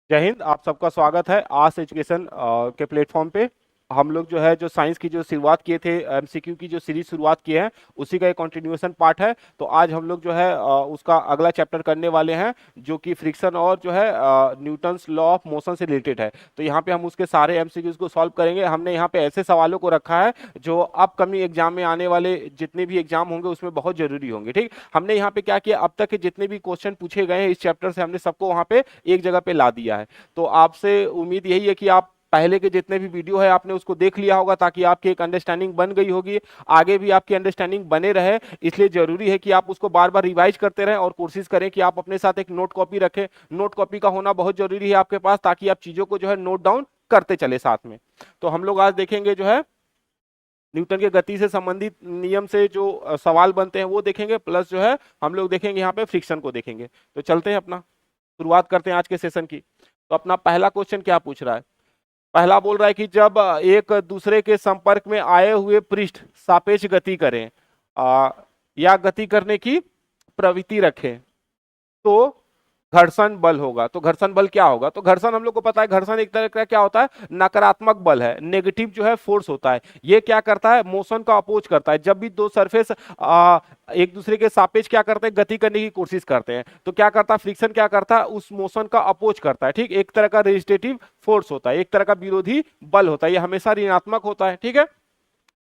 जय हिंद। आप सबका स्वागत है आस एजुकेशन के प्लेटफॉर्म पे। हम लोग जो है जो साइंस की जो शुरुआत किए थे, एमसीक्यू की जो सीरीज शुरुआत किए हैं, उसी का एक कंटिन्यूएशन पार्ट है। तो आज हम लोग जो है उसका अगला चैप्टर करने वाले हैं, जो कि फ्रिक्शन और जो है न्यूटन्स लॉ ऑफ मोशन से रिलेटेड है। तो यहाँ पे हम उसके सारे एमसीक्यूज को सॉल्व करेंगे। हमने यहाँ पे ऐसे सवालों को रखा है जो अपकमिंग एग्जाम में आने वाले जितने भी एग्जाम होंगे उसमें बहुत जरूरी होंगे। ठीक, हमने यहाँ पे क्या किया, अब तक के जितने भी क्वेश्चन पूछे गए हैं इस चैप्टर से हमने सबको वहाँ पे एक जगह पे ला दिया है। तो आपसे उम्मीद यही है कि आप पहले के जितने भी वीडियो है आपने उसको देख लिया होगा, ताकि आपकी एक अंडरस्टैंडिंग बन गई होगी। आगे भी आपकी अंडरस्टैंडिंग बने रहे, इसलिए जरूरी है कि आप उसको बार बार रिवाइज करते रहें और कोशिश करें कि आप अपने साथ एक नोट कॉपी रखें। नोट कॉपी का होना बहुत जरूरी है आपके पास, ताकि आप चीजों को जो है नोट डाउन करते चले साथ में। तो हम लोग आज देखेंगे जो है न्यूटन के गति से संबंधित नियम से जो सवाल बनते हैं वो देखेंगे, प्लस जो है हम लोग देखेंगे यहाँ पे फ्रिक्शन को देखेंगे। तो चलते हैं, अपना शुरुआत करते हैं आज के सेशन की। तो अपना पहला क्वेश्चन क्या पूछ रहा है? पहला बोल रहा है कि जब एक दूसरे के संपर्क में आए हुए पृष्ठ सापेक्ष गति करें या गति करने की प्रवृत्ति रखें तो घर्षण बल होगा। तो घर्षण बल क्या होगा? तो घर्षण हम लोग को पता है, घर्षण एक तरह का क्या होता है, नकारात्मक बल है, नेगेटिव जो है फोर्स होता है। ये क्या करता है, मोशन का अपोज करता है। जब भी दो सरफेस एक दूसरे के सापेक्ष क्या करते हैं, गति करने की कोशिश करते हैं, तो क्या करता है, फ्रिक्शन क्या करता है, उस मोशन का अपोज करता है। ठीक, एक तरह का रेजिस्टेटिव फोर्स होता है, एक तरह का विरोधी बल होता है, ये हमेशा ऋणात्मक होता है। ठीक है,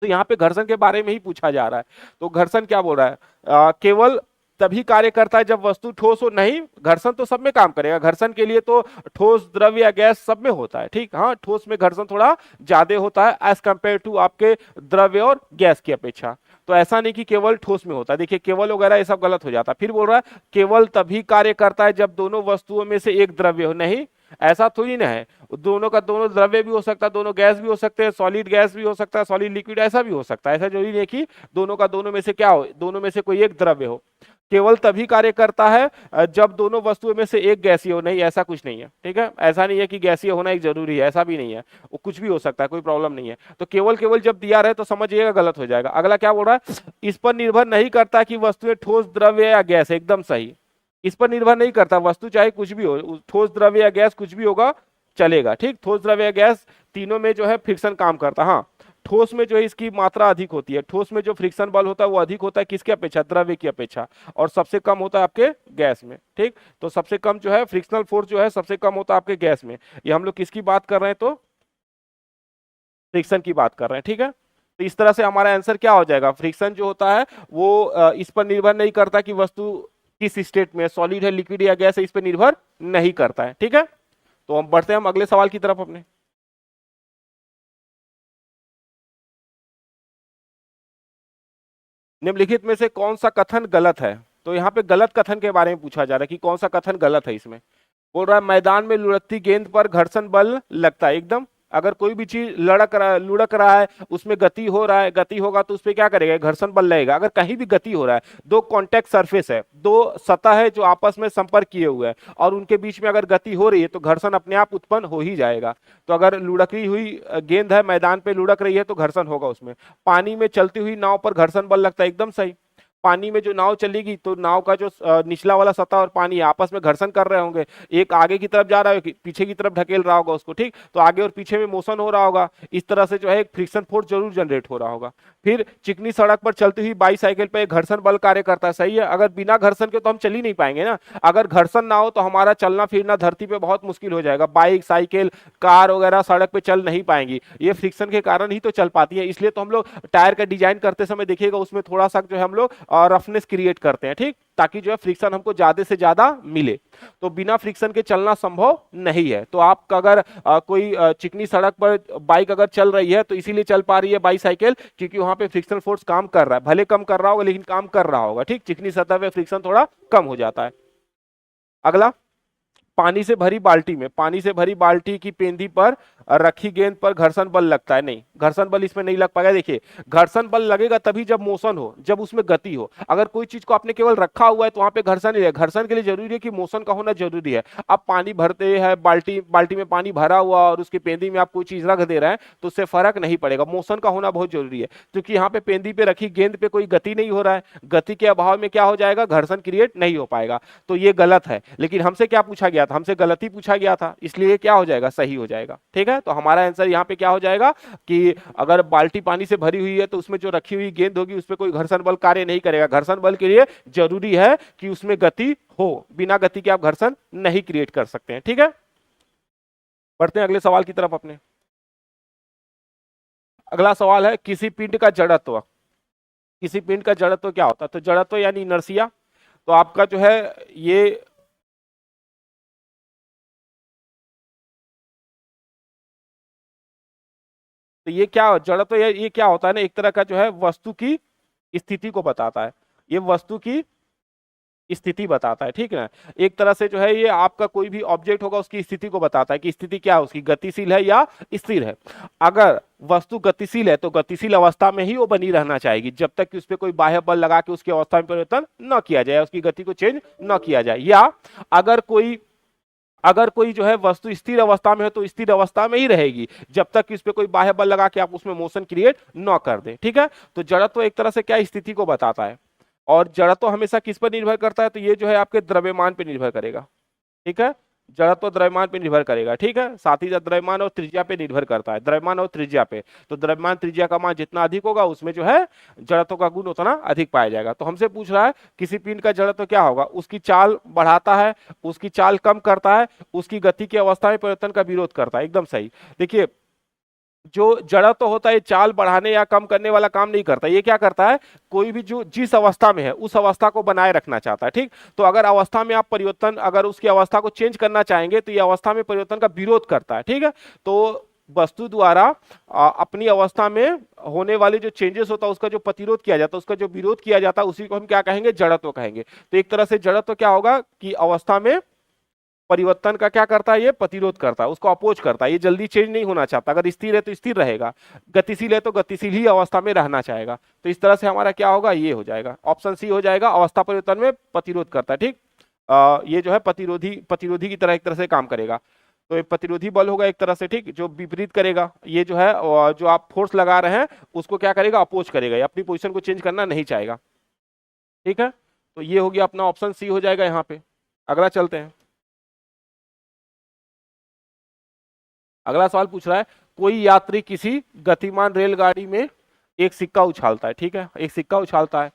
तो यहाँ पे घर्षण के बारे में ही पूछा जा रहा है। तो घर्षण क्या बोल रहा है, केवल तभी कार्य करता है जब वस्तु ठोस हो। नहीं, घर्षण तो सब में काम करेगा। घर्षण के लिए तो ठोस, द्रव्य या गैस सब में होता है। ठीक, हाँ, ठोस में घर्षण थोड़ा ज्यादा होता है एज कंपेयर टू आपके द्रव्य और गैस की अपेक्षा। तो ऐसा नहीं कि केवल ठोस में होता है। देखिए, केवल वगैरह ये सब गलत हो जाता है। फिर बोल रहा है केवल तभी कार्य करता है जब दोनों वस्तुओं में से एक द्रव्य हो। नहीं, ऐसा थोड़ी ना है, दोनों का दोनों द्रव्य भी हो सकता है, दोनों गैस भी हो सकते हैं, सॉलिड गैस भी हो सकता है, सॉलिड लिक्विड ऐसा भी हो सकता है। ऐसा जरूरी नहीं है कि दोनों का दोनों में से क्या हो, दोनों में से कोई एक द्रव्य हो। केवल तभी कार्य करता है जब दोनों वस्तुओं में से एक गैसीय हो। नहीं, ऐसा कुछ नहीं है। ठीक है, ऐसा नहीं है कि गैसीय होना एक जरूरी है, ऐसा भी नहीं है, वो कुछ भी हो सकता है, कोई प्रॉब्लम नहीं है। तो केवल केवल जब दिया रहे तो समझिएगा गलत हो जाएगा। अगला क्या बोल रहा है, इस पर निर्भर नहीं करता कि वस्तुएं ठोस, द्रव्य या गैस। एकदम सही, इस पर निर्भर नहीं करता, वस्तु चाहे कुछ भी हो, ठोस, द्रव्य या गैस कुछ भी होगा चलेगा। ठीक, ठोस, द्रव्य या गैस तीनों में जो है फ्रिक्शन काम करता है। हाँ, ठोस में जो है इसकी मात्रा अधिक होती है, ठोस में जो फ्रिक्शन बल होता है वो अधिक होता है किसकी अपेक्षा, द्रव्य की अपेक्षा, और सबसे कम होता है आपके गैस में। ठीक, तो सबसे कम जो है फ्रिक्शनल फोर्स जो है सबसे कम होता है आपके गैस में। ये हम लोग किसकी बात कर रहे हैं, तो फ्रिक्शन की बात कर रहे हैं। ठीक है, तो इस तरह से हमारा आंसर क्या हो जाएगा, फ्रिक्शन जो होता है वो इस पर निर्भर नहीं करता कि वस्तु किस स्टेट में, सॉलिड है, लिक्विड या गैस है, इस पर निर्भर नहीं करता है। ठीक है, तो हम बढ़ते हैं हम अगले सवाल की तरफ अपने। निम्नलिखित में से कौन सा कथन गलत है? तो यहाँ पे गलत कथन के बारे में पूछा जा रहा है कि कौन सा कथन गलत है इसमें। बोल रहा है मैदान में लुढ़कती गेंद पर घर्षण बल लगता है। एकदम, अगर कोई भी चीज लुढ़क रहा है, उसमें गति हो रहा है, गति होगा तो उस पर क्या करेगा, घर्षण बल लगेगा। अगर कहीं भी गति हो रहा है, दो कॉन्टेक्ट सरफेस है, दो सतह है जो आपस में संपर्क किए हुए हैं, और उनके बीच में अगर गति हो रही है तो घर्षण अपने आप उत्पन्न हो ही जाएगा। तो अगर लुढ़की हुई गेंद है, मैदान पे लुढ़क रही है, तो घर्षण होगा उसमें। पानी में चलती हुई नाव पर घर्षण बल लगता है। एकदम सही, पानी में जो नाव चलेगी तो नाव का जो निचला वाला सतह और पानी आपस में घर्षण कर रहे होंगे, एक आगे की तरफ जा रहा है, पीछे की तरफ ढकेल रहा होगा उसको। ठीक, तो आगे और पीछे में मोशन हो रहा होगा, इस तरह से जो है एक फ्रिक्शन फोर्स जरूर जनरेट हो रहा होगा। फिर चिकनी सड़क पर चलती हुई बाईसाइकिल पर एक घर्षण बल कार्य करता है। सही है, अगर बिना घर्षण के तो हम चल ही नहीं पाएंगे ना। अगर घर्षण ना हो तो हमारा चलना फिरना धरती पे बहुत मुश्किल हो जाएगा। बाइक, साइकिल, कार वगैरह सड़क पे चल नहीं पाएंगी, ये फ्रिक्शन के कारण ही तो चल पाती है। इसलिए तो हम लोग टायर का डिजाइन करते समय देखिएगा उसमें थोड़ा सा जो है हम लोग रफनेस क्रिएट करते हैं। ठीक, ताकि जो है फ्रिक्शन हमको ज्यादा से ज्यादा मिले। तो बिना फ्रिक्शन के चलना संभव नहीं है। तो आप अगर कोई चिकनी सड़क पर बाइक अगर चल रही है तो इसीलिए चल पा रही है बाईसाइकिल, क्योंकि वहां पे फ्रिक्शन फोर्स काम कर रहा है, भले कम कर रहा होगा लेकिन काम कर रहा होगा। ठीक, चिकनी सतह पे फ्रिक्शन थोड़ा कम हो जाता है। अगला, पानी से भरी बाल्टी में, पानी से भरी बाल्टी की पेंदी पर रखी गेंद पर घर्षण बल लगता है, नहीं, घर्षण बल इसमें नहीं लग पाएगा। देखिए घर्षण बल लगेगा तभी जब मोशन हो, जब उसमें गति हो। अगर कोई चीज को आपने केवल रखा हुआ है तो वहां पे घर्षण नहीं है। घर्षण के लिए जरूरी है कि मोशन का होना जरूरी है। आप पानी भरते हैं, बाल्टी बाल्टी में पानी भरा हुआ और उसकी पेंदी में आप कोई चीज रख दे रहे हैं तो उससे फर्क नहीं पड़ेगा, मोशन का होना बहुत जरूरी है। क्योंकि यहाँ पे पेंदी पे रखी गेंद पे कोई गति नहीं हो रहा है, गति के अभाव में क्या हो जाएगा, घर्षण क्रिएट नहीं हो पाएगा। तो ये गलत है। लेकिन हमसे क्या पूछा गया था, हमसे गलत ही पूछा गया था, इसलिए क्या हो जाएगा, सही हो जाएगा। ठीक है, तो हमारा आंसर यहाँ पे क्या हो जाएगा कि अगर बाल्टी पानी से भरी हुई है तो उसमें जो रखी हुई गेंद होगी उस पर कोई घर्षण बल कार्य नहीं करेगा। घर्षण बल के लिए जरूरी है कि उसमें गति हो, बिना गति के आप घर्षण नहीं क्रिएट कर सकते हैं। ठीक है, बढ़ते हैं अगले सवाल की तरफ अपने। अगला सवाल है किसी पिंड का जड़त्व। किसी पिंड का जड़त्व क्या होता है, तो जड़त्व यानी इनर्शिया। तो आपका जो है ये तो ये क्या जड़त्व, ये क्या होता है ना, एक तरह का जो है वस्तु की स्थिति को बताता है। ये वस्तु की स्थिति बताता है, ठीक है ना। एक तरह से जो है ये आपका कोई भी ऑब्जेक्ट होगा उसकी स्थिति को बताता है कि स्थिति क्या है उसकी, गतिशील है या स्थिर है। अगर वस्तु गतिशील है तो गतिशील अवस्था में ही वो बनी रहना चाहेगी जब तक कि उस पर कोई बाह्य बल लगा के उसकी अवस्था में परिवर्तन न किया जाए, उसकी गति को चेंज न किया जाए। या अगर कोई जो है वस्तु स्थिर अवस्था में है तो स्थिर अवस्था में ही रहेगी जब तक कि उस पर कोई बाह्य बल लगा के आप उसमें मोशन क्रिएट न कर दें। ठीक है, तो जड़त्व एक तरह से क्या स्थिति को बताता है। और जड़त्व हमेशा किस पर निर्भर करता है, तो ये जो है आपके द्रव्यमान पर निर्भर करेगा। ठीक है, जड़त्व द्रव्यमान पे निर्भर करेगा। ठीक है, साथ ही साथ द्रव्यमान और त्रिज्या पे निर्भर करता है, द्रव्यमान और त्रिज्या पे। तो द्रव्यमान त्रिज्या का मान जितना अधिक होगा उसमें जो है जड़त्व का गुण उतना अधिक पाया जाएगा। तो हमसे पूछ रहा है किसी पिंड का जड़त्व क्या होगा, उसकी चाल बढ़ाता है, उसकी चाल कम करता है, उसकी गति की अवस्था में परिवर्तन का विरोध करता है। एकदम सही। देखिए जो जड़त्व होता है चाल बढ़ाने या कम करने वाला काम नहीं करता, ये क्या करता है, कोई भी जो जिस अवस्था में है उस अवस्था को बनाए रखना चाहता है। ठीक, तो अगर अवस्था में आप परिवर्तन, अगर उसकी अवस्था को चेंज करना चाहेंगे तो ये अवस्था में परिवर्तन का विरोध करता है। ठीक है, तो वस्तु द्वारा अपनी अवस्था में होने वाले जो चेंजेस होता है उसका जो प्रतिरोध किया जाता है, उसका जो विरोध किया जाता है, उसी को हम क्या कहेंगे, जड़त्व कहेंगे। तो एक तरह से जड़त्व क्या होगा कि अवस्था में परिवर्तन का क्या करता है, ये प्रतिरोध करता है, उसको अपोज करता है, ये जल्दी चेंज नहीं होना चाहता। अगर स्थिर है तो स्थिर रहेगा, गतिशील है तो गतिशील ही अवस्था में रहना चाहेगा। तो इस तरह से हमारा क्या होगा, ये हो जाएगा, ऑप्शन सी हो जाएगा, अवस्था परिवर्तन में प्रतिरोध करता है। ठीक, ये जो है प्रतिरोधी प्रतिरोधी की तरह एक तरह से काम करेगा। तो एक प्रतिरोधी बल होगा एक तरह से, ठीक, जो विपरीत करेगा। ये जो है जो आप फोर्स लगा रहे हैं उसको क्या करेगा, अपोज करेगा, अपनी पोजिशन को चेंज करना नहीं चाहेगा। ठीक है, तो ये हो गया अपना ऑप्शन सी हो जाएगा यहाँ पे। अगला चलते हैं। अगला सवाल पूछ रहा है कोई यात्री किसी गतिमान रेलगाड़ी में एक सिक्का उछालता है। ठीक है, एक सिक्का उछालता है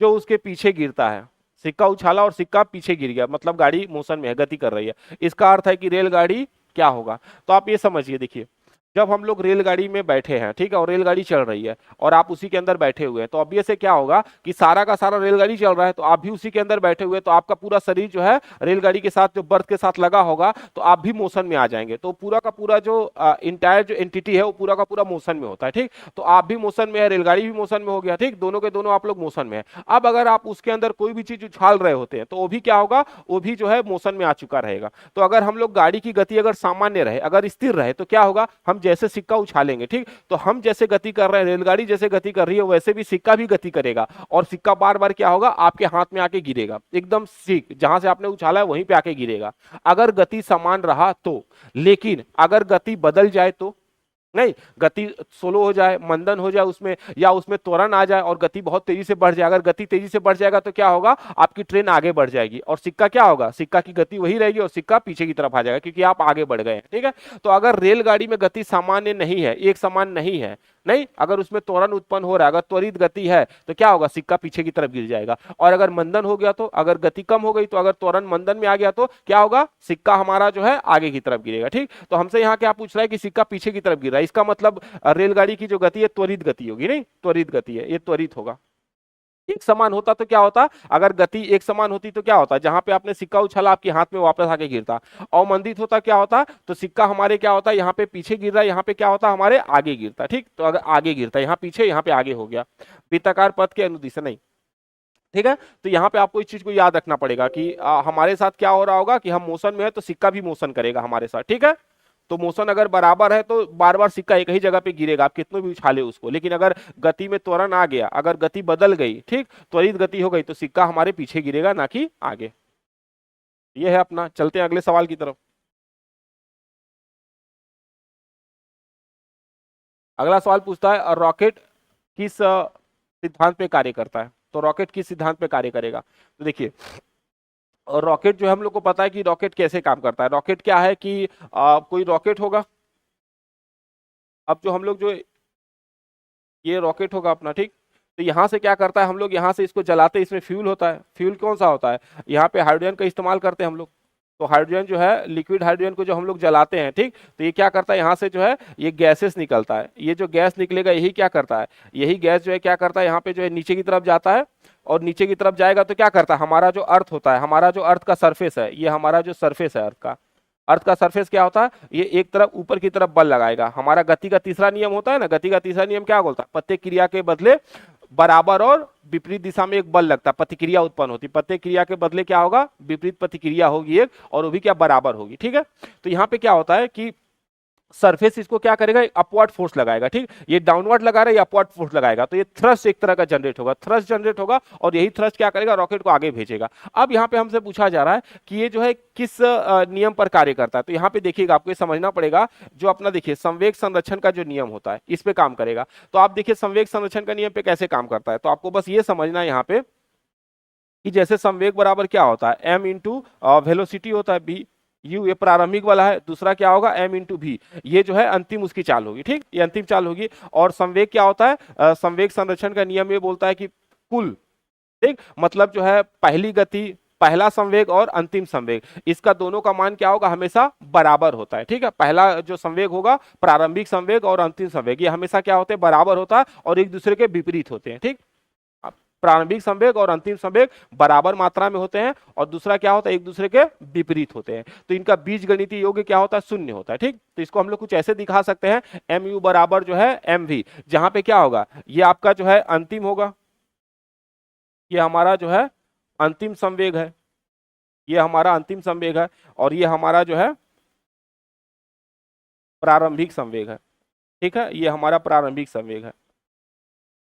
जो उसके पीछे गिरता है। सिक्का उछाला और सिक्का पीछे गिर गया, मतलब गाड़ी मोशन में है, गति कर रही है। इसका अर्थ है कि रेलगाड़ी क्या होगा, तो आप ये समझिए। देखिए जब हम लोग रेलगाड़ी में बैठे हैं, ठीक है, और रेलगाड़ी चल रही है और आप उसी के अंदर बैठे हुए हैं, तो ऑब्वियस से क्या होगा कि सारा का सारा रेलगाड़ी चल रहा है तो आप भी उसी के अंदर बैठे हुए हैं, तो आपका पूरा शरीर जो है रेलगाड़ी के साथ जो बर्थ के साथ लगा होगा तो आप भी मोशन में आ जाएंगे। तो पूरा का पूरा जो इंटायर जो एंटिटी है वो पूरा का पूरा मोशन में होता है। ठीक, तो आप भी मोशन में है, रेलगाड़ी भी मोशन में हो गया। ठीक, दोनों के दोनों आप लोग मोशन में है। अब अगर आप उसके अंदर कोई भी चीज उछाल रहे होते हैं तो वो भी क्या होगा, वो भी जो है मोशन में आ चुका रहेगा। तो अगर हम लोग गाड़ी की गति अगर सामान्य रहे, अगर स्थिर रहे, तो क्या होगा, हम जैसे सिक्का उछालेंगे, ठीक, तो हम जैसे गति कर रहे हैं, रेलगाड़ी जैसे गति कर रही है, वैसे भी सिक्का भी गति करेगा और सिक्का बार बार क्या होगा, आपके हाथ में आके गिरेगा, एकदम ठीक जहां से आपने उछाला है वहीं पे आके गिरेगा। अगर गति समान रहा तो, लेकिन अगर गति बदल जाए तो, नहीं, गति स्लो हो जाए, मंदन हो जाए उसमें, या उसमें त्वरण आ जाए और गति बहुत तेजी से बढ़ जाए, अगर गति तेजी से बढ़ जाएगा तो क्या होगा, आपकी ट्रेन आगे बढ़ जाएगी और सिक्का क्या होगा, सिक्का की गति वही रहेगी और सिक्का पीछे की तरफ आ जाएगा क्योंकि आप आगे बढ़ गए हैं। ठीक है, तो अगर रेलगाड़ी में गति सामान्य नहीं है, एक समान नहीं है, नहीं, अगर उसमें त्वरण उत्पन्न हो रहा है, अगर त्वरित गति है तो क्या होगा, सिक्का पीछे की तरफ गिर जाएगा। और अगर मंदन हो गया तो, अगर गति कम हो गई तो, अगर त्वरण मंदन में आ गया तो क्या होगा, सिक्का हमारा जो है आगे की तरफ गिरेगा। ठीक, तो हमसे यहाँ क्या पूछ रहा है कि सिक्का पीछे की तरफ गिर रहा है, इसका मतलब रेलगाड़ी की जो गति है त्वरित गति होगी, नहीं, त्वरित गति है, ये त्वरित होगा। एक समान होता तो क्या होता, अगर गति एक समान होती तो क्या होता, जहां पे आपने सिक्का उछाला आपके हाथ में वापस आके गिरता। अवमंदित होता क्या होता, तो सिक्का हमारे क्या होता, यहाँ पे पीछे गिर रहा है, यहाँ पे क्या होता, हमारे आगे गिरता। ठीक, तो अगर आगे गिरता, यहाँ पीछे, यहाँ पे आगे हो गया, वृत्ताकार पथ के अनुदिश नहीं। ठीक है, तो यहाँ पे आपको इस चीज को याद रखना पड़ेगा कि हमारे साथ क्या हो रहा होगा कि हम मोशन में है तो सिक्का भी मोशन करेगा हमारे साथ। ठीक है, तो मोशन अगर बराबर है तो बार बार सिक्का एक ही जगह पे गिरेगा, आप कितने भी उछाले उसको। लेकिन अगर गति में त्वरण आ गया, अगर गति बदल गई, ठीक, त्वरित गति हो गई, तो सिक्का हमारे पीछे गिरेगा ना कि आगे। ये है अपना। चलते हैं अगले सवाल की तरफ। अगला सवाल पूछता है रॉकेट किस सिद्धांत पे कार्य करता है। तो रॉकेट किस सिद्धांत पे कार्य करेगा, तो देखिए रॉकेट जो है हम लोग को पता है कि रॉकेट कैसे काम करता है। रॉकेट क्या है कि कोई रॉकेट होगा, अब जो हम लोग जो ये रॉकेट होगा अपना, ठीक, तो यहाँ से क्या करता है, हम लोग यहाँ से इसको जलाते हैं, इसमें फ्यूल होता है। फ्यूल कौन सा होता है, यहाँ पे हाइड्रोजन का इस्तेमाल करते हैं हम लोग। तो हाइड्रोजन जो है, लिक्विड हाइड्रोजन को जो हम लोग जलाते हैं, ठीक, तो ये क्या करता है, यहाँ से जो है ये गैसेस निकलता है। ये जो गैस निकलेगा यही क्या करता है, यही गैस जो है क्या करता है, यहाँ पे जो है नीचे की तरफ जाता है, और नीचे की तरफ जाएगा तो क्या करता है, हमारा जो अर्थ होता है, हमारा जो अर्थ का सरफेस है, ये हमारा जो सरफेस है अर्थ का सरफेस क्या होता है, ये एक तरफ ऊपर की तरफ बल लगाएगा। हमारा गति का तीसरा नियम होता है ना, गति का तीसरा नियम क्या बोलता है, प्रत्येक क्रिया के बदले बराबर और विपरीत दिशा में एक बल लगता है, प्रतिक्रिया उत्पन्न होती है। प्रत्येक क्रिया के बदले क्या होगा, विपरीत प्रतिक्रिया होगी एक, और वो भी क्या, बराबर होगी। ठीक है, तो यहाँ पे क्या होता है कि सरफेस इसको क्या करेगा, अपवर्ड फोर्स लगाएगा, ठीक, ये डाउनवर्ड लगा रहा है, ये अपवर्ड फोर्स लगाएगा, तो ये थ्रस्ट एक तरह का जनरेट होगा, थ्रस्ट जनरेट होगा, और यही थ्रस्ट क्या करेगा, रॉकेट को आगे भेजेगा। अब यहाँ पे हमसे पूछा जा रहा है कि ये जो है किस नियम पर कार्य करता है। तो यहाँ पे देखिएगा, आपको ये समझना पड़ेगा, जो अपना देखिए संवेग संरक्षण का जो नियम होता है, इस पे काम करेगा। तो आप देखिए संवेग संरक्षण का नियम पे कैसे काम करता है, तो आपको बस ये समझना है यहाँ पे कि जैसे संवेग बराबर क्या होता है, एम इंटू वेलोसिटी होता है, बी यू, ये प्रारंभिक वाला है, दूसरा क्या होगा, एम इंटू भी, ये जो है अंतिम उसकी चाल होगी, ठीक, ये अंतिम चाल होगी। और संवेग क्या होता है, संवेग संरक्षण का नियम ये बोलता है कि कुल, ठीक, मतलब जो है पहली गति, पहला संवेग और अंतिम संवेग, इसका दोनों का मान क्या होगा, हमेशा बराबर होता है। ठीक है, पहला जो संवेग होगा, प्रारंभिक संवेग और अंतिम संवेग, ये हमेशा क्या होते हैं, बराबर होता है और एक दूसरे के विपरीत होते हैं। ठीक, प्रारंभिक संवेग और अंतिम संवेग बराबर मात्रा में होते हैं, और दूसरा क्या होता है, एक दूसरे के विपरीत होते हैं। तो इनका बीजगणितीय योग क्या होता है, शून्य होता है। ठीक, तो इसको हम लोग कुछ ऐसे दिखा सकते हैं, एम यू बराबर जो है एम वी, जहां पे क्या होगा, ये आपका जो है अंतिम होगा, ये हमारा जो है अंतिम संवेग है, ये हमारा अंतिम संवेग है, और ये हमारा जो है प्रारंभिक संवेग है। ठीक है, ये हमारा प्रारंभिक संवेग है।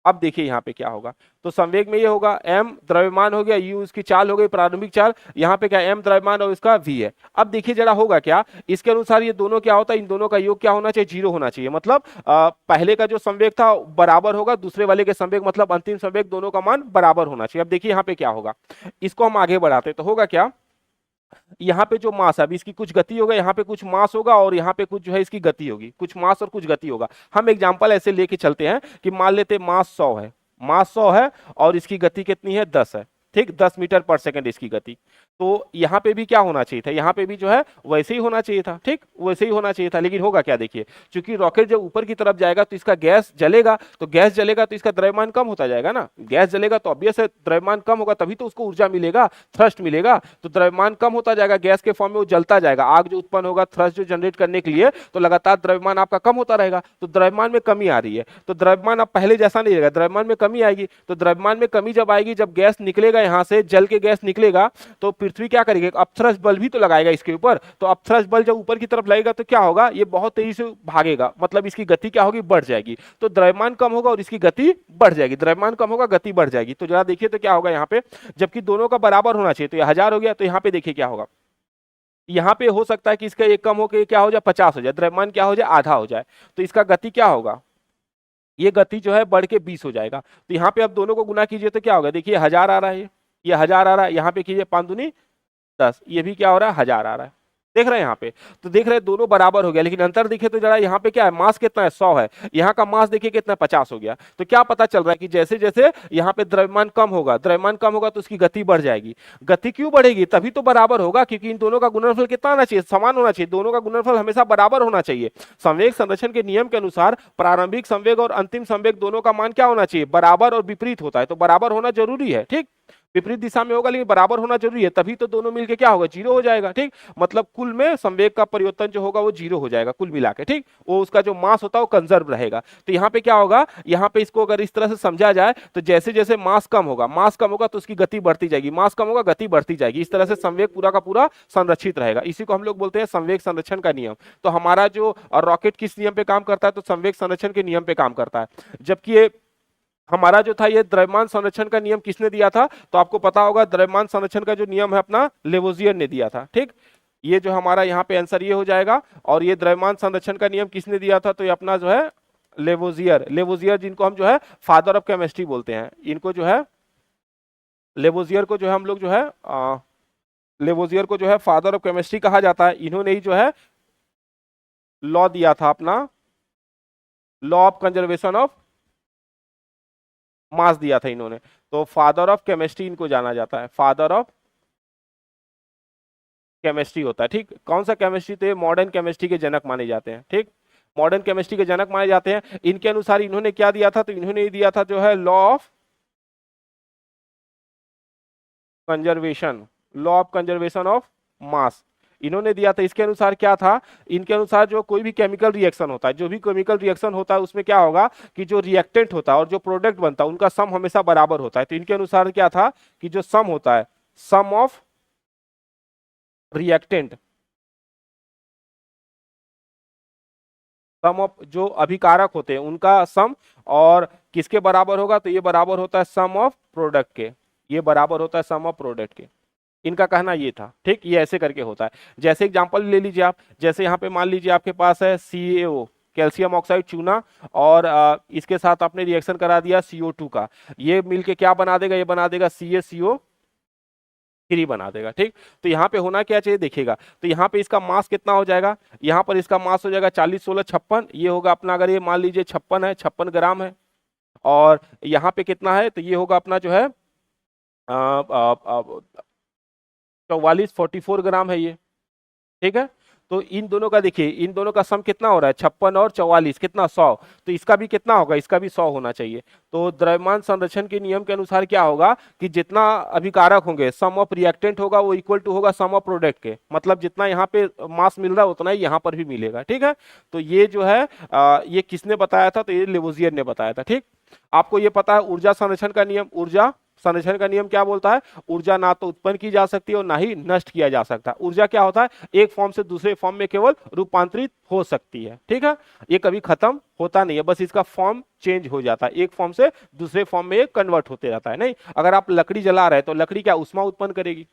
अब देखिए यहाँ पे क्या होगा, तो संवेग में ये होगा, m द्रव्यमान हो गया, u उसकी चाल हो गई, प्रारंभिक चाल, यहाँ पे क्या m द्रव्यमान और इसका v है। अब देखिए जरा होगा क्या, इसके अनुसार ये दोनों क्या होता है, इन दोनों का योग क्या होना चाहिए, जीरो होना चाहिए। मतलब पहले का जो संवेग था बराबर होगा दूसरे वाले के संवेग, मतलब अंतिम संवेग दोनों का मान बराबर होना चाहिए। अब देखिए यहाँ पे क्या होगा, इसको हम आगे बढ़ाते तो होगा क्या, यहाँ पे जो मास है, अभी इसकी कुछ गति होगा, यहाँ पे कुछ मास होगा, और यहाँ पे कुछ जो है इसकी गति होगी, कुछ मास और कुछ गति होगा। हम एग्जांपल ऐसे लेके चलते हैं कि मान लेते मास 100 है, मास 100 है, और इसकी गति कितनी है, 10 है, ठीक, 10 मीटर पर सेकंड इसकी गति। तो यहाँ पे भी क्या होना चाहिए था, यहाँ पे भी जो है वैसे ही होना चाहिए था, ठीक, वैसे ही होना चाहिए था। लेकिन होगा क्या, देखिए क्योंकि रॉकेट जब ऊपर की तरफ जाएगा तो इसका गैस जलेगा, तो गैस जलेगा तो इसका द्रव्यमान कम होता जाएगा ना, गैस जलेगा तो ऑब्वियस है द्रव्यमान कम होगा, तभी तो उसको ऊर्जा मिलेगा, थ्रस्ट मिलेगा, तो द्रव्यमान कम होता जाएगा, गैस के फॉर्म में वो जलता जाएगा, आग जो उत्पन्न होगा थ्रस्ट जो जनरेट करने के लिए, तो लगातार द्रव्यमान आपका कम होता रहेगा, तो द्रव्यमान में कमी आ रही है, तो द्रव्यमान अब पहले जैसा नहीं रहेगा, द्रव्यमान में कमी आएगी। तो द्रव्यमान में कमी जब आएगी, जब गैस निकलेगा यहाँ से, जल के गैस निकलेगा, तो पृथ्वी क्या करेगी, अपथ्रस्ट बल भी तो लगाएगा इसके ऊपर, तो अपथ्रस्ट बल जब ऊपर की तरफ लगेगा तो क्या होगा, ये बहुत तेजी से भागेगा, मतलब इसकी गति क्या होगी, बढ़ जाएगी। तो द्रव्यमान कम होगा और इसकी गति बढ़ जाएगी, द्रव्यमान कम होगा, गति बढ़ जाएगी। तो जरा देखिए तो क्या होगा यहाँ पे, जबकि दोनों का बराबर होना चाहिए, तो ये 1000 हो गया, तो यहाँ पे देखिए क्या होगा, यहाँ पे हो सकता है कि इसका एक कम होकर क्या हो जाए, 50 हो जाए, द्रव्यमान क्या हो जाए, आधा हो जाए, तो इसका गति क्या होगा, ये गति जो है बढ़ के 20 हो जाएगा। तो यहाँ पे अब दोनों को गुना कीजिए तो क्या होगा, देखिए 1000 आ रहा है, ये 1000 आ रहा है, यहाँ पे कीजिए 5 दूनी 10, ये भी क्या हो रहा है, 1000 आ रहा है, देख रहे हैं यहाँ पे, तो देख रहे हैं दोनों बराबर हो गया। लेकिन अंतर देखिए तो जरा यहाँ पे क्या है, मास कितना है, 100 है, यहाँ का मास देखिए कितना, 50 हो गया। तो क्या पता चल रहा है कि जैसे जैसे यहाँ पे द्रव्यमान कम होगा, द्रव्यमान कम होगा तो उसकी गति बढ़ जाएगी। गति क्यों बढ़ेगी, तभी तो बराबर होगा, क्योंकि इन दोनों का गुणनफल कितना होना चाहिए, समान होना चाहिए, दोनों का गुणनफल हमेशा बराबर होना चाहिए। संवेग संरक्षण के नियम के अनुसार प्रारंभिक संवेग और अंतिम संवेग दोनों का मान क्या होना चाहिए, बराबर और विपरीत होता है, तो बराबर होना जरूरी है। ठीक, विपरीत दिशा में होगा लेकिन बराबर होना जरूरी है, तभी तो दोनों मिलके क्या होगा, जीरो हो जाएगा। ठीक, मतलब कुल में संवेग का परिवर्तन जो होगा वो जीरो हो जाएगा कुल मिला के। ठीक, वो उसका जो मास होता है वो कंजर्व रहेगा। तो यहाँ पे क्या होगा, यहाँ पे इसको अगर इस तरह से समझा जाए तो जैसे जैसे मास कम होगा, मास कम होगा तो उसकी गति बढ़ती जाएगी, मास कम होगा गति बढ़ती जाएगी, इस तरह से संवेग पूरा का पूरा संरक्षित रहेगा। इसी को हम लोग बोलते हैं संवेग संरक्षण का नियम। तो हमारा जो रॉकेट किस नियम पे काम करता है, तो संवेग संरक्षण के नियम पे काम करता है। जबकि ये हमारा जो था, ये द्रव्यमान संरक्षण का नियम किसने दिया था, तो आपको पता होगा द्रव्यमान संरक्षण का जो नियम है अपना लेवोजियर ने दिया था। ठीक, ये जो हमारा यहाँ पे आंसर ये हो जाएगा। और ये द्रव्यमान संरक्षण का नियम किसने दिया था, तो ये अपना जो है लेवोजियर। लेवोजियर जिनको हम जो है फादर ऑफ केमिस्ट्री बोलते हैं, इनको जो है लेवोजियर को जो है हम लोग जो है लेवोजियर को जो है फादर ऑफ केमिस्ट्री कहा जाता है। इन्होंने ही जो है लॉ दिया था अपना, law of conservation of mass दिया था इन्होंने। तो फादर ऑफ केमिस्ट्री इनको जाना जाता है, फादर ऑफ केमिस्ट्री होता है। ठीक, कौन सा केमिस्ट्री, तो ये मॉडर्न केमिस्ट्री के जनक माने जाते हैं। ठीक, मॉडर्न केमिस्ट्री के जनक माने जाते हैं। इनके अनुसार इन्होंने क्या दिया था, तो इन्होंने दिया था जो है law of conservation, law of conservation of mass इन्होंने दिया था। इसके अनुसार क्या था, इनके अनुसार जो कोई भी केमिकल रिएक्शन होता है, जो भी केमिकल रिएक्शन होता है उसमें क्या होगा कि जो रिएक्टेंट होता है और जो प्रोडक्ट बनता है उनका सम हमेशा बराबर होता है। तो इनके अनुसार क्या था कि जो सम होता है, सम ऑफ रिएक्टेंट, सम ऑफ जो अभिकारक होते हैं उनका सम, और किसके बराबर होगा, तो ये बराबर होता है सम ऑफ प्रोडक्ट के, ये बराबर होता है सम ऑफ प्रोडक्ट के। इनका कहना ये था। ठीक, ये ऐसे करके होता है। जैसे एग्जांपल ले लीजिए आप, जैसे यहाँ पे मान लीजिए आपके पास है CaO, कैल्शियम ऑक्साइड चूना, और इसके साथ आपने रिएक्शन करा दिया CO2 का, ये मिलके क्या बना देगा, ये बना देगा CaCO3 बना देगा। ठीक, तो यहाँ पे होना क्या चाहिए देखिएगा, तो यहाँ पे इसका मास कितना हो जाएगा, यहाँ पर इसका मास हो जाएगा 40 16 56, ये होगा अपना, अगर ये मान लीजिए 56 है, 56 ग्राम है। और यहाँ पे कितना है, तो ये होगा अपना जो है 44 ग्राम है ये। ठीक है, तो इन दोनों का देखिए, इन दोनों का सम कितना हो रहा है, 56 और 44 कितना 100, तो इसका भी कितना होगा, इसका भी 100 होना चाहिए। तो द्रव्यमान संरक्षण के नियम के अनुसार क्या होगा कि जितना अभिकारक होंगे, सम ऑफ रिएक्टेंट होगा वो इक्वल टू होगा सम ऑफ प्रोडक्ट के, मतलब जितना यहाँ पे मास मिल रहा है उतना ही यहाँ पर भी मिलेगा। ठीक है, तो ये जो है ये किसने बताया था, तो ये लेवोजियर ने बताया था। ठीक, आपको ये पता है ऊर्जा संरक्षण का नियम, ऊर्जा संरक्षण का नियम क्या बोलता है, ऊर्जा ना तो उत्पन्न की जा सकती है और ना ही नष्ट किया जा सकता। ऊर्जा क्या होता है, एक फॉर्म से दूसरे फॉर्म में केवल रूपांतरित हो सकती है। ठीक है, ये कभी खत्म होता नहीं है, बस इसका फॉर्म चेंज हो जाता है, एक फॉर्म से दूसरे फॉर्म में कन्वर्ट होते रहता है। नहीं, अगर आप लकड़ी जला रहे हैं तो लकड़ी क्या ऊष्मा उत्पन्न करेगी,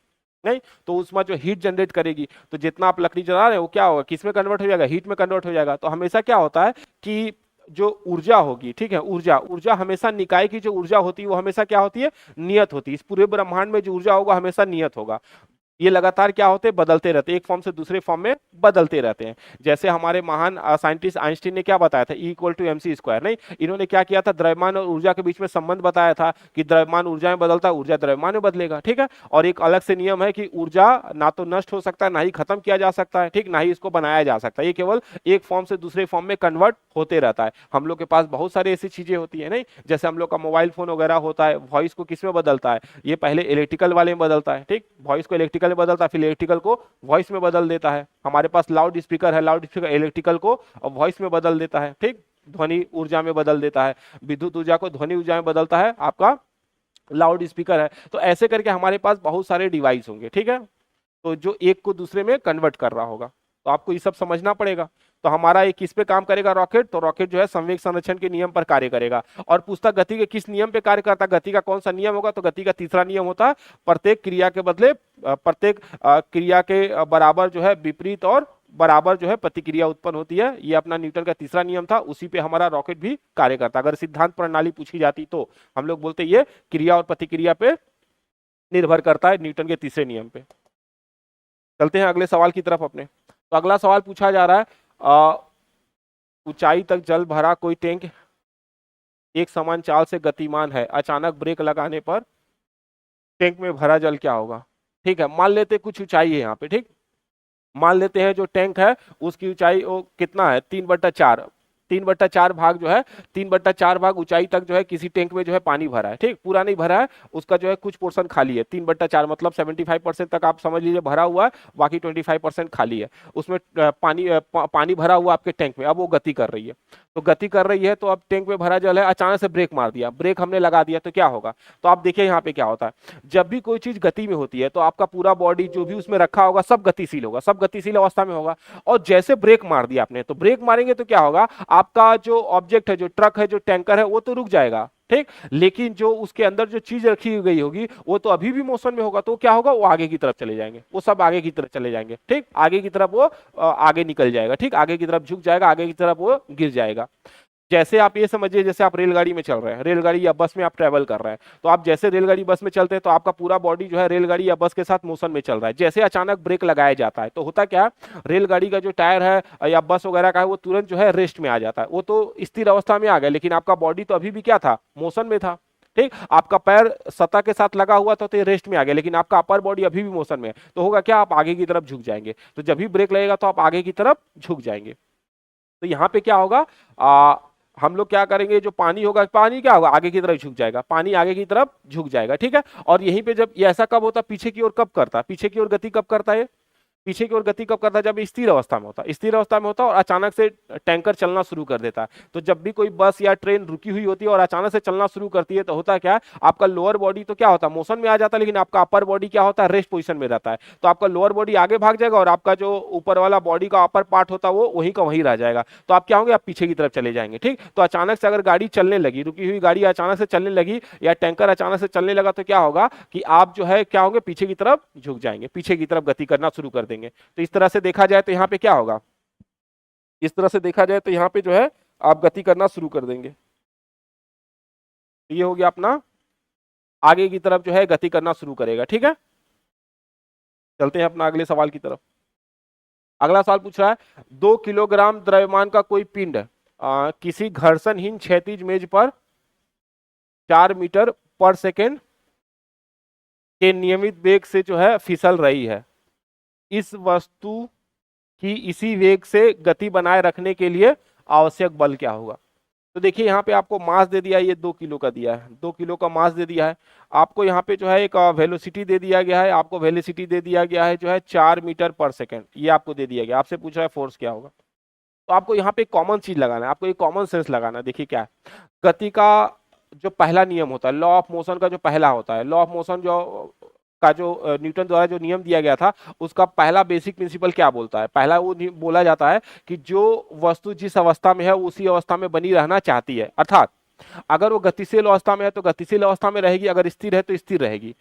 नहीं, तो ऊष्मा जो हीट जनरेट करेगी, तो जितना आप लकड़ी जला रहे हैं वो क्या होगा, किस में कन्वर्ट हो जाएगा, हीट में कन्वर्ट हो जाएगा। तो हमेशा क्या होता है कि जो ऊर्जा होगी, ठीक है, ऊर्जा ऊर्जा हमेशा निकाय की जो ऊर्जा होती है वो हमेशा क्या होती है, नियत होती है। इस पूरे ब्रह्मांड में जो ऊर्जा होगा हमेशा नियत होगा। ये लगातार क्या होते हैं, बदलते रहते हैं, एक फॉर्म से दूसरे फॉर्म में बदलते रहते हैं। जैसे हमारे महान साइंटिस्ट आइंस्टीन ने क्या बताया था, E=mc²। नहीं, इन्होंने क्या किया था, द्रव्यमान और ऊर्जा के बीच में संबंध बताया था कि द्रव्यमान ऊर्जा में बदलता है, ऊर्जा द्रव्यमान में बदलेगा। ठीक है, और एक अलग से नियम है कि ऊर्जा ना तो नष्ट हो सकता है, ना ही खत्म किया जा सकता है, ठीक, ना ही इसको बनाया जा सकता है, ये केवल एक फॉर्म से दूसरे फॉर्म में कन्वर्ट होते रहता है। हम लोग के पास बहुत सारी ऐसी चीजें होती है, नहीं, जैसे हम लोग का मोबाइल फोन वगैरह होता है, वॉइस को किस में बदलता है, ये पहले इलेक्ट्रिकल वाले में बदलता है, ठीक, वॉइस को इलेक्ट्रिकल में बदलता है, फिर इलेक्ट्रिकल को वॉइस में बदल देता है। हमारे पास लाउड स्पीकर है, लाउड स्पीकर इलेक्ट्रिकल को वॉइस में बदल देता है, ठीक, ध्वनि ऊर्जा में बदल देता है, विद्युत ऊर्जा को ध्वनि ऊर्जा में बदलता है आपका लाउड स्पीकर है। तो ऐसे करके हमारे पास बहुत सारे डिवाइस होंगे, ठीक है, तो जो एक को दूसरे में कन्वर्ट कर रहा होगा, तो आपको ये सब समझना पड़ेगा। तो हमारा ये किस पे काम करेगा रॉकेट, तो रॉकेट जो है संवेग संरक्षण के नियम पर कार्य करेगा। और पूछता गति के किस नियम पे कार्य करता है, गति का कौन सा नियम होगा, तो गति का तीसरा नियम होता है, प्रत्येक क्रिया के बदले प्रत्येक क्रिया के बराबर जो है विपरीत और बराबर जो है प्रतिक्रिया उत्पन्न होती है। ये अपना न्यूटन का तीसरा नियम था, उसी पे हमारा रॉकेट भी कार्य करता है। अगर सिद्धांत प्रणाली पूछी जाती तो हम लोग बोलते ये क्रिया और प्रतिक्रिया पे निर्भर करता है, न्यूटन के तीसरे नियम पे। चलते हैं अगले सवाल की तरफ अपने। तो अगला सवाल पूछा जा रहा है, ऊंचाई तक जल भरा कोई टैंक एक समान चाल से गतिमान है, अचानक ब्रेक लगाने पर टैंक में भरा जल क्या होगा। ठीक है, मान लेते कुछ ऊंचाई है यहाँ पे, ठीक, मान लेते हैं जो टैंक है उसकी ऊंचाई वो कितना है 3/4, 3/4 भाग जो है, 3/4 भाग ऊंचाई तक जो है किसी टैंक में जो है पानी भरा है, ठीक, पूरा नहीं भरा है, उसका जो है कुछ पोर्शन खाली है। 3/4 मतलब 75% तक आप समझ लीजिए भरा हुआ है, बाकी 25% खाली है। उसमें पानी भरा हुआ आपके टैंक में, अब वो गति कर रही है। तो गति कर रही है तो अब टैंक में भरा जल है, अचानक से ब्रेक मार दिया, ब्रेक हमने लगा दिया तो क्या होगा? तो आप देखिए यहाँ पे क्या होता है, जब भी कोई चीज गति में होती है तो आपका पूरा बॉडी जो भी उसमें रखा होगा सब गतिशील होगा, सब गतिशील अवस्था में होगा। और जैसे ब्रेक मार दिया आपने, तो ब्रेक मारेंगे तो क्या होगा, आपका जो ऑब्जेक्ट है, जो ट्रक है, जो टैंकर है, वो तो रुक जाएगा, ठीक, लेकिन जो उसके अंदर जो चीज रखी गई होगी वो तो अभी भी मोशन में होगा, तो क्या होगा, वो आगे की तरफ चले जाएंगे, वो सब आगे की तरफ चले जाएंगे, ठीक, आगे की तरफ वो आगे निकल जाएगा, ठीक, आगे की तरफ झुक जाएगा, आगे की तरफ वो गिर जाएगा। जैसे आप ये समझिए, जैसे आप रेलगाड़ी में चल रहे हैं, रेलगाड़ी या बस में आप ट्रेवल कर रहे हैं, तो आप जैसे रेलगाड़ी बस में चलते हैं तो आपका पूरा बॉडी जो है रेलगाड़ी या बस के साथ मोशन में चल रहा है। जैसे अचानक ब्रेक लगाया जाता है तो होता क्या है, रेलगाड़ी का जो टायर है या बस वगैरह का है वो तुरंत जो है रेस्ट में आ जाता है, वो तो स्थिर अवस्था में आ गया, लेकिन आपका बॉडी तो अभी भी क्या था, मोशन में था, ठीक, आपका पैर सतह के साथ लगा हुआ था तो ये रेस्ट में आ गया, लेकिन आपका अपर बॉडी अभी भी मोशन में है, तो होगा क्या, आप आगे की तरफ झुक जाएंगे। तो जब भी ब्रेक लगेगा तो आप आगे की तरफ झुक जाएंगे। तो यहाँ पे क्या होगा, हम लोग क्या करेंगे, जो पानी होगा, पानी क्या होगा, आगे की तरफ झुक जाएगा, पानी आगे की तरफ झुक जाएगा, ठीक है। और यहीं पे जब ये ऐसा कब होता है, पीछे की ओर कब करता है, पीछे की ओर गति कब करता है, पीछे की ओर गति कब करता है, जब स्थिर अवस्था में होता है, स्थिर अवस्था में होता है और अचानक से टैंकर चलना शुरू कर देता है। तो जब भी कोई बस या ट्रेन रुकी हुई होती है और अचानक से चलना शुरू करती है तो होता है क्या, आपका लोअर बॉडी तो क्या होता है, मोशन में आ जाता है, लेकिन आपका अपर बॉडी क्या होता है, रेस्ट पोजीशन में रहता है। तो आपका लोअर बॉडी आगे भाग जाएगा और आपका जो ऊपर वाला बॉडी का अपर पार्ट होता है वो वहीं का वहीं रह जाएगा। तो आप क्या होंगे, आप पीछे की तरफ चले जाएंगे, ठीक। तो अचानक से अगर गाड़ी चलने लगी, रुकी हुई गाड़ी अचानक से चलने लगी या टैंकर अचानक से चलने लगा, तो क्या होगा कि आप जो है क्या होंगे, पीछे की तरफ झुक जाएंगे, पीछे की तरफ गति करना शुरू कर देंगे। तो इस तरह से देखा जाए तो यहाँ पे क्या होगा, इस तरह से देखा जाए तो यहाँ पे जो है आप गति करना शुरू कर देंगे। ये हो गया अपना, आगे की तरफ जो है गति करना शुरू करेगा, ठीक है। चलते हैं अपना अगले सवाल की तरफ। अगला सवाल पूछ रहा है, 2 किलोग्राम द्रव्यमान का कोई पिंड किसी घर्षणहीन क्षैतिज मेज पर 4 मीटर पर सेकेंड के नियमित वेग से जो है फिसल रही है। इस वस्तु की इसी वेग से गति बनाए रखने के लिए आवश्यक बल क्या होगा? तो देखिए यहाँ पे आपको मास दे दिया है, ये 2 किलो का दिया है, 2 किलो का मास दे दिया है। आपको यहाँ पे जो है एक वेलोसिटी दे दिया गया है, आपको वेलोसिटी दे दिया गया है जो है 4 मीटर पर सेकेंड, ये आपको दे दिया गया। आपसे पूछ रहा है फोर्स क्या होगा, तो आपको यहाँ पे कॉमन चीज लगाना है, आपको एक कॉमन सेंस लगाना है। देखिए क्या है, गति का जो पहला नियम होता है, लॉ ऑफ मोशन का जो पहला होता है, लॉ ऑफ मोशन जो का जो न्यूटन द्वारा जो नियम दिया गया था, उसका पहला बेसिक प्रिंसिपल क्या बोलता है, पहला वो बोला जाता है कि जो वस्तु जिस अवस्था में है उसी अवस्था में बनी रहना चाहती है। अर्थात अगर वो गतिशील अवस्था में है तो गतिशील अवस्था में रहेगी, अगर स्थिर है तो स्थिर रहेगी,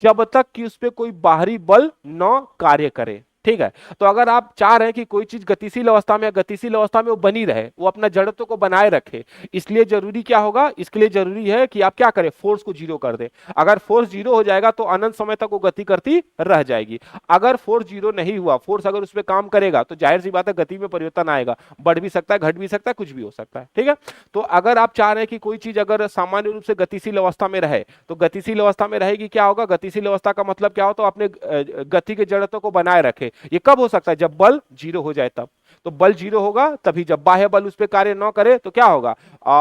जब तक कि उस पर कोई बाहरी बल न कार्य करे, ठीक है। तो अगर आप चाह रहे हैं कि कोई चीज गतिशील अवस्था में, गतिशील अवस्था में वो बनी रहे, वो अपना जड़त्व को बनाए रखे, इसलिए जरूरी क्या होगा, इसके लिए जरूरी है कि आप क्या करें, फोर्स को जीरो कर दें। अगर फोर्स जीरो हो जाएगा तो अनंत समय तक वो गति करती रह जाएगी। अगर फोर्स जीरो नहीं हुआ, फोर्स अगर उस पर काम करेगा तो जाहिर सी बात है गति में परिवर्तन आएगा, बढ़ भी सकता है, घट भी सकता है, कुछ भी हो सकता है, ठीक है। तो अगर आप चाह रहे हैं कि कोई चीज अगर सामान्य रूप से गतिशील अवस्था में रहे, तो गतिशील अवस्था में रहेगी, क्या होगा, गतिशील अवस्था का मतलब क्या होता है, अपने गति के जड़त्व को बनाए रखे। ये कब हो सकता है, जब बल जीरो हो जाए तब। तो बल जीरो होगा तभी, जब बाह्य बल उस पर कार्य न करे तो क्या होगा,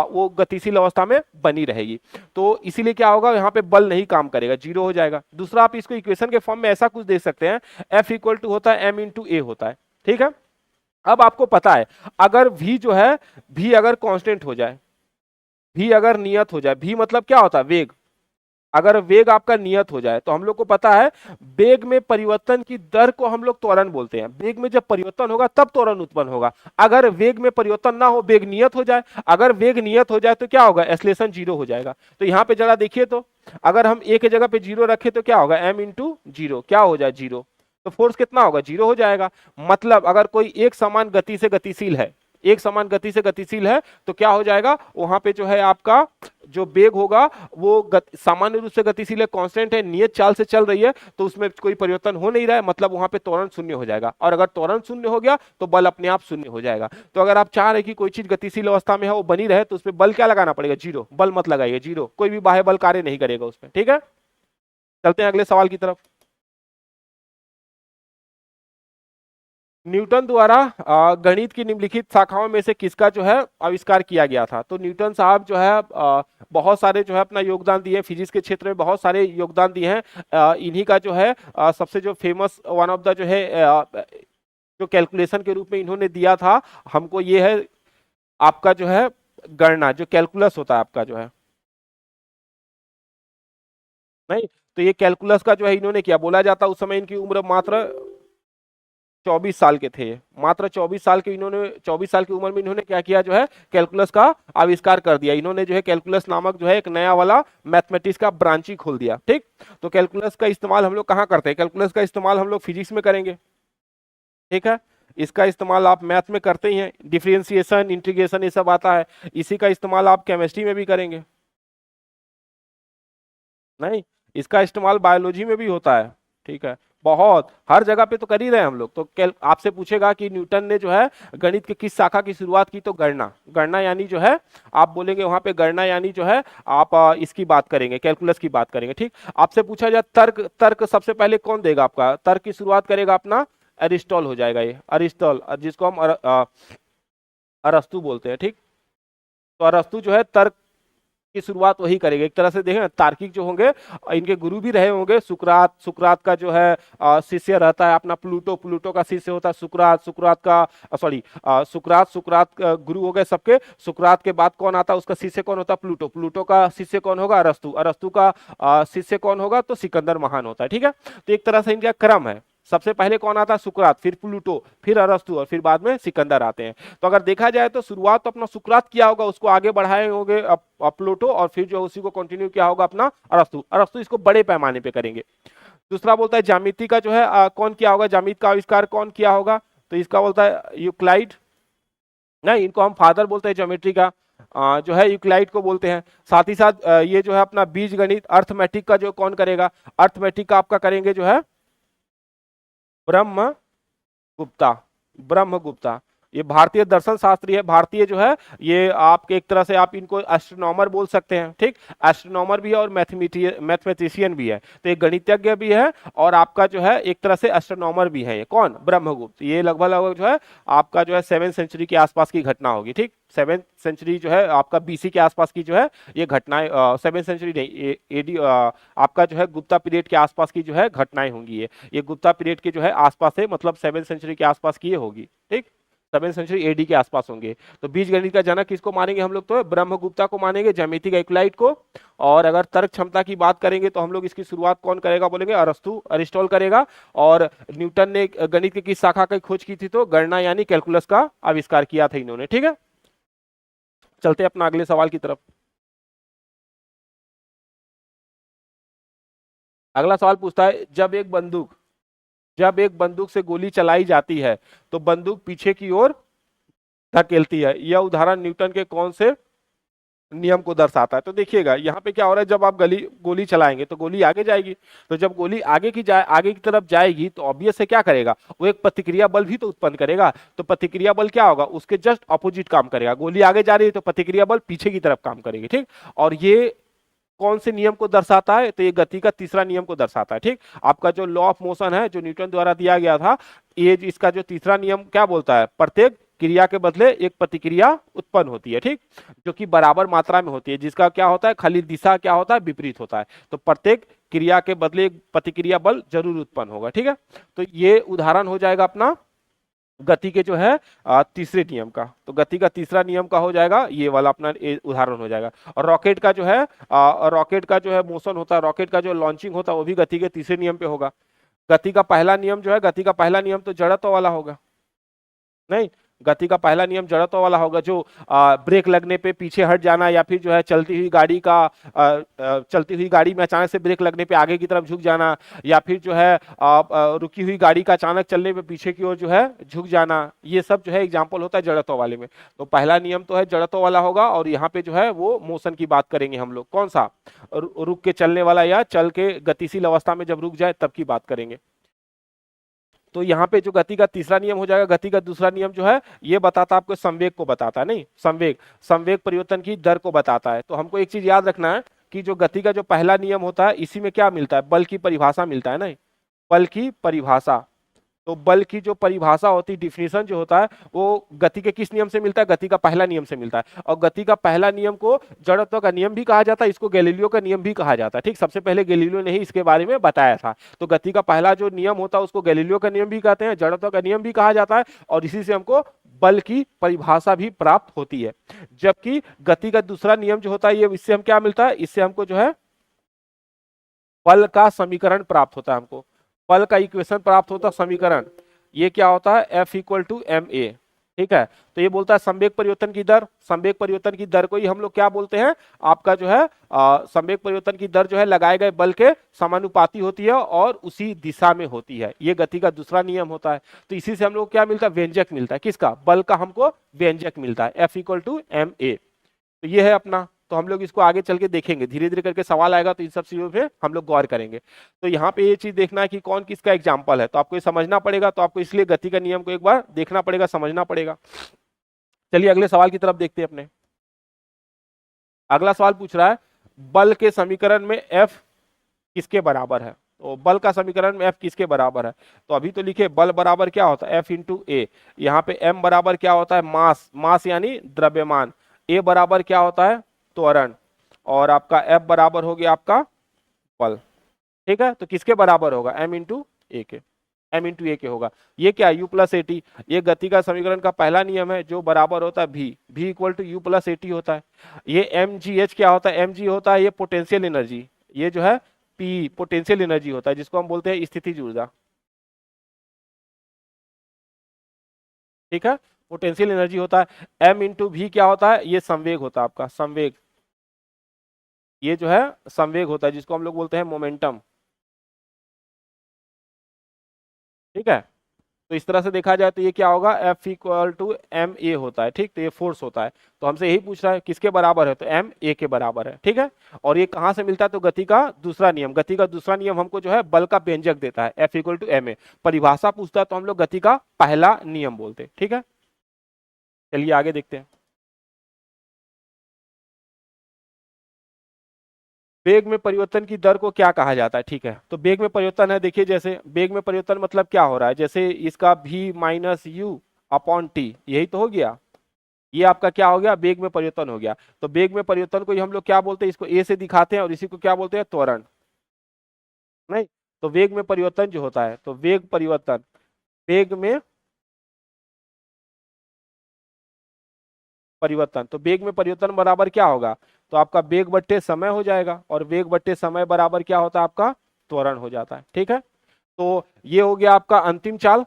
वो गतिशील अवस्था में बनी रहेगी। तो इसीलिए क्या होगा, यहाँ पे बल नहीं काम करेगा, जीरो हो जाएगा। दूसरा, आप इसको इक्वेशन के फॉर्म में ऐसा कुछ देख सकते हैं, F इक्वल टू होता है m इंटू ए होता है, ठीक है। अब आपको पता है अगर v जो है, v अगर कांस्टेंट हो जाए, v अगर नियत हो जाए, v मतलब क्या होता है, वेग, अगर वेग आपका नियत हो जाए, तो हम लोग को पता है वेग में परिवर्तन की दर को हम लोग त्वरण बोलते हैं। वेग में जब परिवर्तन होगा तब त्वरण उत्पन्न होगा। अगर वेग में परिवर्तन ना हो, वेग नियत हो जाए, अगर वेग नियत हो जाए तो क्या होगा, एक्सेलरेशन जीरो हो जाएगा। तो यहाँ पे जरा देखिए, तो अगर हम एक जगह पे जीरो रखें तो क्या होगा, m इंटू जीरो, क्या हो जाए, जीरो। तो फोर्स कितना होगा, जीरो हो जाएगा। मतलब अगर कोई एक समान गति से गतिशील है, एक समान गति से गतिशील है, तो क्या हो जाएगा, वहां पे जो है आपका जो वेग होगा वो सामान्य रूप से गतिशील है, कांस्टेंट है, नियत चाल से चल रही है, तो उसमें कोई परिवर्तन हो नहीं रहा है, मतलब वहां पे त्वरण शून्य हो जाएगा। और अगर त्वरण शून्य हो गया तो बल अपने आप शून्य हो जाएगा। तो अगर आप चाह रहे हैं कि कोई चीज गतिशील अवस्था में है, वो बनी रहे, तो उसमें बल क्या लगाना पड़ेगा, जीरो। बल मत लगाइए, जीरो, कोई भी बाह्य बल कार्य नहीं करेगा उसमें, ठीक है। चलते हैं अगले सवाल की तरफ। न्यूटन द्वारा गणित की निम्नलिखित शाखाओं में से किसका जो है आविष्कार किया गया था? तो न्यूटन साहब जो है बहुत सारे जो है अपना योगदान दिए, फिजिक्स के क्षेत्र में बहुत सारे योगदान दिए हैं। इन्हीं का जो है सबसे जो फेमस वन ऑफ द जो है जो कैलकुलेशन के रूप में इन्होंने दिया था हमको, ये है आपका जो है गणना, जो कैलकुलस होता है आपका जो है, नहीं तो ये कैलकुलस का जो है इन्होंने किया। बोला जाता उस समय इनकी उम्र मात्र 24 साल के थे। मात्र 24 साल के इन्होंने 24 साल की उम्र में इन्होंने क्या किया, जो है कैलकुलस का आविष्कार कर दिया। इन्होंने जो है कैलकुलस नामक जो है एक नया वाला मैथमेटिक्स का ब्रांच ही खोल दिया। ठीक, तो कैलकुलस का इस्तेमाल हम लोग कहाँ करते हैं? कैलकुलस का इस्तेमाल हम लोग फिजिक्स में करेंगे। ठीक है, इसका इस्तेमाल आप मैथ में करते ही हैं, डिफरेंशिएशन, इंटीग्रेशन, ये सब आता है। इसी का इस्तेमाल आप केमिस्ट्री में भी करेंगे, नहीं इसका इस्तेमाल बायोलॉजी में भी होता है। ठीक है, बहुत हर जगह पे तो कर ही रहे हैं हम लोग। तो कैल आपसे पूछेगा कि न्यूटन ने जो है गणित के किस शाखा की शुरुआत की, तो गणना। गणना यानी जो है आप बोलेंगे वहां पे गणना यानी जो है आप इसकी बात करेंगे, कैलकुलस की बात करेंगे। ठीक, आपसे पूछा जाए तर्क, तर्क सबसे पहले कौन देगा आपका? तर्क की शुरुआत करेगा अपना अरिस्टॉल हो जाएगा, ये अरिस्टॉल, जिसको हम अरस्तु बोलते हैं। ठीक, तो अरस्तु जो है तर्क की शुरुआत वही करेंगे। एक तरह से देखें तार्किक जो होंगे, इनके गुरु भी रहे होंगे सुकरात। सुकरात का जो है शिष्य रहता है अपना प्लूटो, प्लूटो का शिष्य होता है सुकरात। सुकरात का सॉरी सुकरात, सुकरात गुरु हो गए सबके। सुकरात के बाद कौन आता है, उसका शिष्य कौन होता है? प्लूटो। प्लूटो का शिष्य कौन होगा? अरस्तु। अरस्तु का शिष्य कौन होगा? तो सिकंदर महान होता है। ठीक है, तो एक तरह से इनका क्रम है। सबसे पहले कौन आता है? सुकरात, फिर प्लूटो, फिर अरस्तु और फिर बाद में सिकंदर आते हैं। तो अगर देखा जाए तो शुरुआत तो अपना सुकरात किया होगा, उसको आगे बढ़ाए होंगे प्लूटो, और फिर जो उसी को कंटिन्यू किया होगा अपना अरस्तु। अरस्तु इसको बड़े पैमाने पे करेंगे। दूसरा बोलता है ज्यामिति का जो है कौन किया होगा? ज्यामिति का आविष्कार कौन किया होगा? तो इसका बोलता है यूक्लाइड। नहीं, इनको हम फादर बोलते हैं ज्योमेट्री का, जो है यूक्लाइड को बोलते हैं। साथ ही साथ ये जो है अपना बीज गणित, अर्थमेटिक का जो कौन करेगा? अर्थमेटिक का आपका करेंगे जो है ब्रह्म गुप्ता। ब्रह्मगुप्ता ये भारतीय दर्शन शास्त्री है। भारतीय जो है ये आपके एक तरह से आप इनको एस्ट्रोनॉमर बोल सकते हैं। ठीक, एस्ट्रोनॉमर भी है और मैथमेटिशियन भी है। तो एक गणितज्ञ भी है और आपका जो है एक तरह से एस्ट्रोनॉमर भी है। ये कौन? ब्रह्मगुप्त। ये लगभग लगभग जो है आपका जो है 7वीं सेंचुरी के आसपास की घटना होगी। ठीक, 7वीं सेंचुरी जो है आपका बीसी के आसपास की जो है ये घटनाएं, 7वीं सेंचुरी नहीं, एडी आपका जो है गुप्ता पीरियड के आसपास की जो है घटनाएं होंगी। ये गुप्ता पीरियड के जो है आसपास है, मतलब 7वीं सेंचुरी के आसपास की ये होगी। ठीक, 7वीं सेंचुरी एडी के आसपास होंगे। तो बीज गणित का जनक किसको मानेंगे हम लोग? तो ब्रह्मगुप्ता को मानेंगे, ज्यामिति का यूक्लाइड को। और अगर तर्क क्षमता की बात करेंगे तो हम लोग इसकी शुरुआत कौन करेगा बोलेंगे? अरस्तु, अरिस्टोल करेगा। और न्यूटन ने गणित की किस शाखा की खोज की थी? तो गणना यानी कैलकुलस का आविष्कार किया था इन्होंने। ठीक है, चलते अपना अगले सवाल की तरफ। अगला सवाल पूछता है जब एक बंदूक से गोली चलाई जाती है तो बंदूक पीछे की ओर धकेलती है। यह उदाहरण न्यूटन के कौन से नियम को दर्शाता है? तो देखिएगा यहाँ पे क्या हो रहा है, जब आप गोली चलाएंगे तो गोली आगे जाएगी। तो जब गोली आगे की तरफ जाएगी तो ऑब्वियस है क्या करेगा? वो एक प्रतिक्रिया बल भी तो उत्पन्न करेगा। तो प्रतिक्रिया बल क्या होगा? उसके जस्ट अपोजिट काम करेगा। गोली आगे जा रही है तो प्रतिक्रिया बल पीछे की तरफ काम करेगी। ठीक, और ये कौन से नियम को दर्शाता है? तो ये गति का तीसरा नियम को दर्शाता है। ठीक, आपका जो लॉ ऑफ मोशन है जो न्यूटन द्वारा दिया गया था, ये इसका जो तीसरा नियम क्या बोलता है? प्रत्येक क्रिया के बदले एक प्रतिक्रिया उत्पन्न होती है। ठीक, जो कि बराबर मात्रा में होती है, जिसका क्या होता है? खाली दिशा क्या होता है? विपरीत होता है। तो प्रत्येक क्रिया के बदले एक प्रतिक्रिया बल जरूर उत्पन्न होगा। ठीक है, तो ये उदाहरण हो जाएगा अपना गति के जो है तीसरे नियम का। तो गति का तीसरा नियम का हो जाएगा ये वाला अपना उदाहरण हो जाएगा। और रॉकेट का जो है रॉकेट का जो है मोशन होता है, रॉकेट का जो लॉन्चिंग होता है वो भी गति के तीसरे नियम पे होगा। गति का पहला नियम जो है, गति का पहला नियम तो जड़त्व वाला होगा। नहीं, गति का पहला नियम जड़त्व वाला होगा, जो ब्रेक लगने पे पीछे हट जाना, या फिर जो है चलती हुई गाड़ी में अचानक से ब्रेक लगने पे आगे की तरफ झुक जाना, या फिर जो है रुकी हुई गाड़ी का अचानक चलने पे पीछे की ओर जो है झुक जाना। ये सब जो है एग्जाम्पल होता है जड़त्व वाले में। तो पहला नियम तो है जड़त्व वाला होगा, और यहाँ पे जो है वो मोशन की बात करेंगे हम लोग। कौन सा? रुक के चलने वाला, या चल के गतिशील अवस्था में जब रुक जाए तब की बात करेंगे। तो यहाँ पे जो गति का तीसरा नियम हो जाएगा। गति का दूसरा नियम जो है ये बताता आपको संवेग को बताता है। नहीं, संवेग परिवर्तन की दर को बताता है। तो हमको एक चीज याद रखना है कि जो गति का जो पहला नियम होता है इसी में क्या मिलता है? बल की परिभाषा मिलता है। नहीं, बल की परिभाषा। तो बल की जो परिभाषा होती है, डिफिनीशन जो होता है, वो गति के किस नियम से मिलता है? गति का पहला नियम से मिलता है। और गति का पहला नियम को जड़त्व का नियम भी कहा जाता है, इसको गैलीलियो का नियम भी कहा जाता है। ठीक, सबसे पहले गैलीलियो ने ही इसके बारे में बताया था। तो गति का पहला जो नियम होता है उसको गैलीलियो का नियम भी कहते हैं, जड़त्व का नियम भी कहा जाता है, और इसी से हमको बल की परिभाषा भी प्राप्त होती है। जबकि गति का दूसरा नियम जो होता है, ये इससे हम क्या मिलता है? इससे हमको जो है बल का समीकरण प्राप्त होता है। हमको बल का इक्वेशन प्राप्त होता है, समीकरण। ये क्या होता है? F equal to M A. ठीक है, तो ये बोलता है संवेग परिवर्तन की दर। संवेग परिवर्तन की दर को ही हम लोग क्या बोलते हैं? आपका जो है संवेग परिवर्तन की दर जो है लगाए गए बल के समानुपाती होती है और उसी दिशा में होती है। ये गति का दूसरा नियम होता है। तो इसी से हम लोग क्या मिलता है? व्यंजक मिलता है। किसका? बल का हमको व्यंजक मिलता है, F equal to M A. तो ये है अपना। तो हम लोग इसको आगे चल के देखेंगे, धीरे धीरे करके सवाल आएगा तो इन सब चीजों पे हम लोग गौर करेंगे। तो यहाँ पे ये चीज देखना है कि कौन किसका एग्जाम्पल है, तो आपको ये समझना पड़ेगा। तो आपको इसलिए गति का नियम को एक बार देखना पड़ेगा, समझना पड़ेगा। चलिए अगले सवाल की तरफ देखते हैं अपने। अगला सवाल पूछ रहा है बल के समीकरण में F किसके बराबर है? तो बल का समीकरण में F किसके बराबर है? तो अभी तो लिखे बल बराबर क्या होता है? F इंटू ए। यहाँ पे M बराबर क्या होता है? मास। मास यानी द्रव्यमान। A बराबर क्या होता है? त्वरण। और आपका F बराबर हो गया आपका बल। ठीक है, तो किसके बराबर होगा? M इंटू ए के। M इंटू ए के होगा। ये क्या? U plus A T. ये गति का समीकरण का पहला नियम है, जो बराबर होता है V equal to U plus A T होता है। ये mgh क्या होता है? mg होता है ये पोटेंशियल एनर्जी। ये जो है P पोटेंशियल एनर्जी होता है, जिसको हम बोलते हैं स्थितिज ऊर्जा। ठीक है, पोटेंशियल एनर्जी होता है। M इंटू वी क्या होता है? ये संवेग होता है आपका, संवेग। ये जो है संवेग होता है, जिसको हम लोग बोलते हैं मोमेंटम। ठीक है, तो इस तरह से देखा जाए तो ये क्या होगा? F equal to M A होता है। ठीक, तो ये फोर्स होता है। तो हमसे यही पूछ रहा है किसके बराबर है, तो एम ए के बराबर है। ठीक है, और ये कहाँ से मिलता है? तो गति का दूसरा नियम। गति का दूसरा नियम हमको जो है बल का व्यंजक देता है, F equal to M A. परिभाषा पूछता है तो हम लोग गति का पहला नियम बोलते हैं। ठीक है, चलिए आगे देखते हैं। वेग में परिवर्तन की दर को क्या कहा जाता है? ठीक है, तो वेग में परिवर्तन है, देखिए जैसे वेग में परिवर्तन मतलब क्या हो रहा है? जैसे इसका v minus you upon T, यही तो हो गया। ये आपका क्या हो गया? वेग में परिवर्तन हो गया। तो वेग में परिवर्तन को ही हम लोग क्या बोलते हैं? इसको ए से दिखाते हैं, और इसी को क्या बोलते हैं? त्वरण। नहीं, तो वेग में परिवर्तन जो होता है, तो वेग परिवर्तन, वेग में परिवर्तन, तो वेग में परिवर्तन बराबर क्या होगा? तो आपका वेग बट्टे समय हो जाएगा, और वेग बट्टे समय बराबर क्या होता है? आपका त्वरण हो जाता है। ठीक है, तो ये हो गया आपका अंतिम चाल।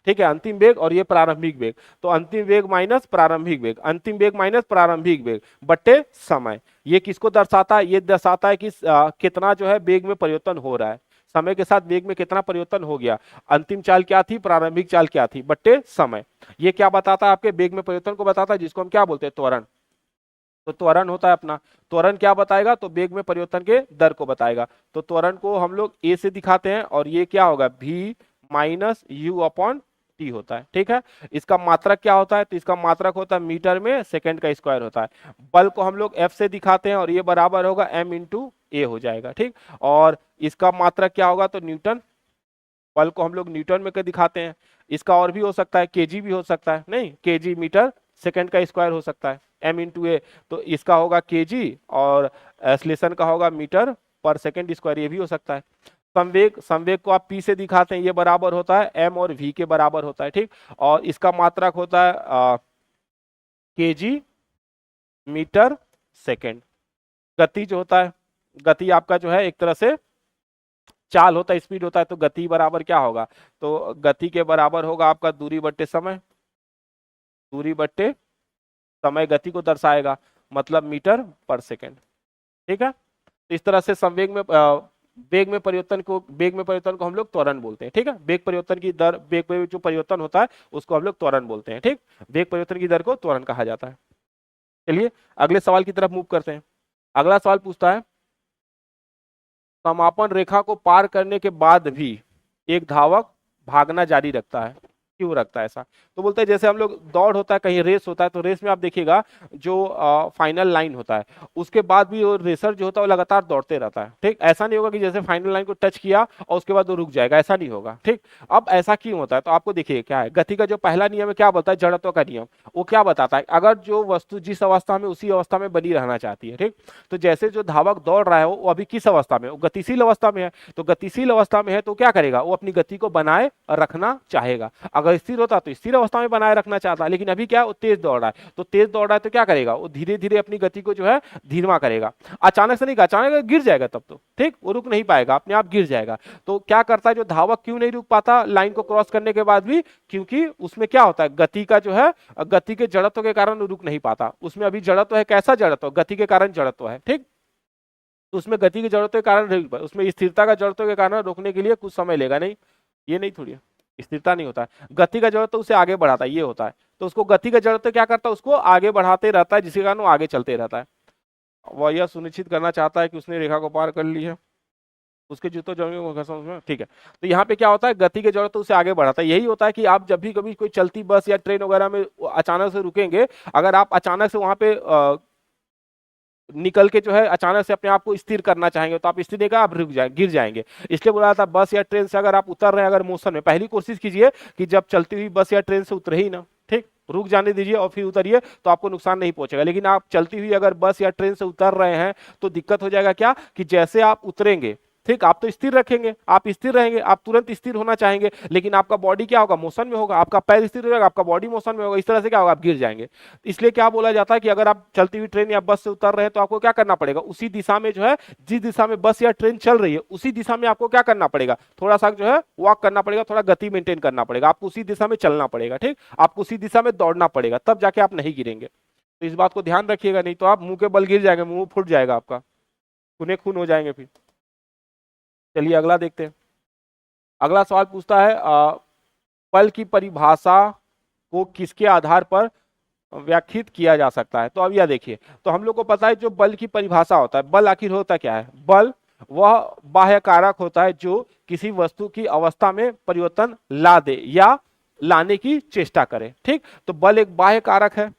ठीक है, अंतिम वेग और ये प्रारंभिक वेग। तो अंतिम वेग माइनस प्रारंभिक वेग, अंतिम वेग माइनस प्रारंभिक वेग बट्टे समय। ये किसको दर्शाता है? ये दर्शाता है कि कितना जो है वेग में परिवर्तन हो रहा है, समय के साथ वेग में कितना परिवर्तन हो गया। अंतिम चाल क्या थी, प्रारंभिक चाल क्या थी, बट्टे समय। ये क्या बताता है? आपके वेग में परिवर्तन को बताता है, जिसको हम क्या बोलते हैं? त्वरण। तो त्वरण होता है अपना। त्वरण क्या बताएगा? तो वेग में परिवर्तन के दर को बताएगा। तो त्वरण को हम लोग ए से दिखाते हैं, और ये क्या होगा? v minus you upon T होता है। ठीक है, इसका मात्रक क्या होता है? तो इसका मात्रक होता है मीटर में सेकंड का स्क्वायर होता है। बल को हम लोग F से दिखाते हैं, और ये बराबर होगा m इंटू ए हो जाएगा। ठीक, और इसका मात्रक क्या होगा? तो न्यूटन। बल को हम लोग न्यूटन में दिखाते हैं। इसका और भी हो सकता है, केजी भी हो सकता है, नहीं केजी मीटर सेकंड का स्क्वायर हो सकता है, m इंटू ए। तो इसका होगा केजी, और एक्सलेशन का होगा मीटर पर सेकंड स्क्वायर, ये भी हो सकता है। संवेग, संवेग को आप p से दिखाते हैं, ये बराबर होता है m और v के बराबर होता है। ठीक, और इसका मात्रक होता है केजी मीटर सेकंड। गति जो होता है, गति आपका जो है एक तरह से चाल होता है, स्पीड होता है। तो गति बराबर क्या होगा? तो गति के बराबर होगा आपका दूरी बट्टे समय। दूरी बट्टे समय गति को दर्शाएगा, मतलब मीटर पर सेकंड। ठीक है, तो इस तरह से संवेग में वेग में परिवर्तन को हम लोग त्वरण बोलते हैं। ठीक है, वेग परिवर्तन की दर, वेग में जो परिवर्तन होता है उसको हम लोग त्वरण बोलते हैं। ठीक, वेग परिवर्तन की दर को त्वरण कहा जाता है। चलिए अगले सवाल की तरफ मूव करते हैं। अगला सवाल पूछता है समापन रेखा को पार करने के बाद भी एक धावक भागना जारी रखता है। क्यों रखता है ऐसा? तो बोलते हैं जैसे हम लोग दौड़ होता है, कहीं रेस होता है, तो रेस में आप देखिएगा जो फाइनल लाइन होता है उसके बाद भी वो रेसर जो होता है वो लगातार दौड़ते रहता है। ठीक, ऐसा नहीं होगा कि जैसे फाइनल लाइन को टच किया और उसके बाद वो रुक जाएगा, ऐसा नहीं होगा। ठीक, अब ऐसा क्यों होता है? तो आपको देखिए क्या है, गति का जो पहला नियम है क्या बोलता है, जड़त्व का नियम। वो क्या बताता है, अगर जो वस्तु जिस अवस्था में उसी अवस्था में बनी रहना चाहती है, ठीक, तो जैसे जो धावक दौड़ रहा है वो अभी किस अवस्था में, वो गतिशील अवस्था में है, तो गतिशील अवस्था में है तो क्या करेगा, वो अपनी गति को बनाए रखना चाहेगा। अगर स्थिर होता तो स्थिर अवस्था में बनाए रखना चाहता है, लेकिन अभी क्या है, वो तेज दौड़ रहा है, तो तेज दौड़ रहा है तो क्या करेगा, वो धीरे धीरे अपनी गति को जो है धीमा करेगा। अचानक से नहीं, अचानक गिर जाएगा तब तो ठीक, वो रुक नहीं पाएगा, अपने आप गिर जाएगा। तो क्या करता है जो धावक, क्यों नहीं रुक पाता लाइन को क्रॉस करने के बाद भी, क्योंकि उसमें क्या होता है, गति का जो है, गति के जड़त्व के कारण रुक नहीं पाता। उसमें अभी जड़त्व है, कैसा जड़त्व, गति के कारण जड़त्व है। ठीक, तो उसमें गति के जड़त्व के कारण, उसमें स्थिरता का जड़त्व के कारण रोकने के लिए कुछ समय लेगा नहीं, ये नहीं थोड़ी स्थिरता नहीं होता है। गति का जड़त्व उसे आगे बढ़ाता है, ये होता है। तो उसको गति का जड़त्व क्या करता है, उसको आगे बढ़ाते रहता है, जिसके कारण वो आगे चलते रहता है। वह यह सुनिश्चित करना चाहता है कि उसने रेखा को पार कर ली है, उसके जूतों जमीन, ठीक है। तो यहाँ पे क्या होता है, गति के जड़त्व उसे आगे बढ़ाता है। यही होता है कि आप जब भी कभी कोई चलती बस या ट्रेन वगैरह में अचानक से रुकेंगे, अगर आप अचानक से वहां पे निकल के जो है अचानक से अपने आप को स्थिर करना चाहेंगे तो आप स्थिर नहीं, आप रुक जाए, गिर जाएंगे। इसलिए बोला था बस या ट्रेन से अगर आप उतर रहे हैं, अगर मोशन में, पहली कोशिश कीजिए कि जब चलती हुई बस या ट्रेन से उतरे ही ना, ठीक, रुक जाने दीजिए और फिर उतरिए, तो आपको नुकसान नहीं पहुंचेगा। लेकिन आप चलती हुई अगर बस या ट्रेन से उतर रहे हैं तो दिक्कत हो जाएगा क्या, कि जैसे आप उतरेंगे, ठीक, आप तो स्थिर रखेंगे, आप स्थिर रहेंगे, आप तुरंत स्थिर होना चाहेंगे, लेकिन आपका बॉडी क्या होगा, मोशन में होगा, आपका पैर स्थिर हो जाएगा, आपका बॉडी मोशन में होगा, इस तरह से क्या होगा, आप गिर जाएंगे। इसलिए क्या बोला जाता है कि अगर आप चलती हुई ट्रेन या बस से उतर रहे हैं तो आपको क्या करना पड़ेगा, उसी दिशा में जो है, जिस दिशा में बस या ट्रेन चल रही है उसी दिशा में आपको क्या करना पड़ेगा, थोड़ा सा जो है वॉक करना पड़ेगा, थोड़ा गति मेंटेन करना पड़ेगा, आपको उसी दिशा में चलना पड़ेगा। ठीक, आपको उसी दिशा में दौड़ना पड़ेगा, तब जाके आप नहीं गिरेंगे। तो इस बात को ध्यान रखिएगा, नहीं तो आप मुंह के बल गिर जाएंगे, मुंह फूट जाएगा आपका, खूने खून हो जाएंगे फिर। चलिए अगला देखते हैं। अगला सवाल पूछता है बल की परिभाषा को किसके आधार पर व्याख्यात किया जा सकता है। तो अब यह देखिए, तो हम लोग को पता है जो बल की परिभाषा होता है, बल आखिर होता क्या है, बल वह बाह्य कारक होता है जो किसी वस्तु की अवस्था में परिवर्तन ला दे या लाने की चेष्टा करे। ठीक, तो बल एक बाह्य कारक है,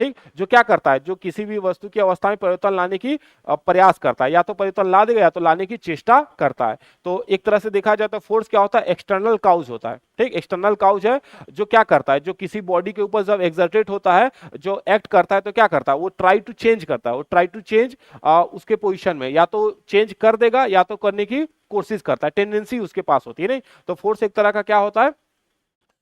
ठीक, जो क्या करता है, जो किसी भी वस्तु की अवस्था में परिवर्तन लाने की प्रयास करता है, या तो परिवर्तन ला देगा या तो लाने की चेष्टा करता है। तो एक तरह से देखा जाए तो फोर्स क्या होता है, एक्सटर्नल काउज होता है। ठीक, एक्सटर्नल काउज है जो क्या करता है, जो किसी बॉडी के ऊपर जब एक्सर्टेड होता है, जो एक्ट करता है, तो क्या करता है, वो ट्राई टू चेंज करता है, वो ट्राई टू चेंज उसके पोजिशन में, या तो चेंज कर देगा या तो करने की कोशिश करता है, टेंडेंसी उसके पास होती है। नहीं, तो फोर्स एक तरह का क्या होता है,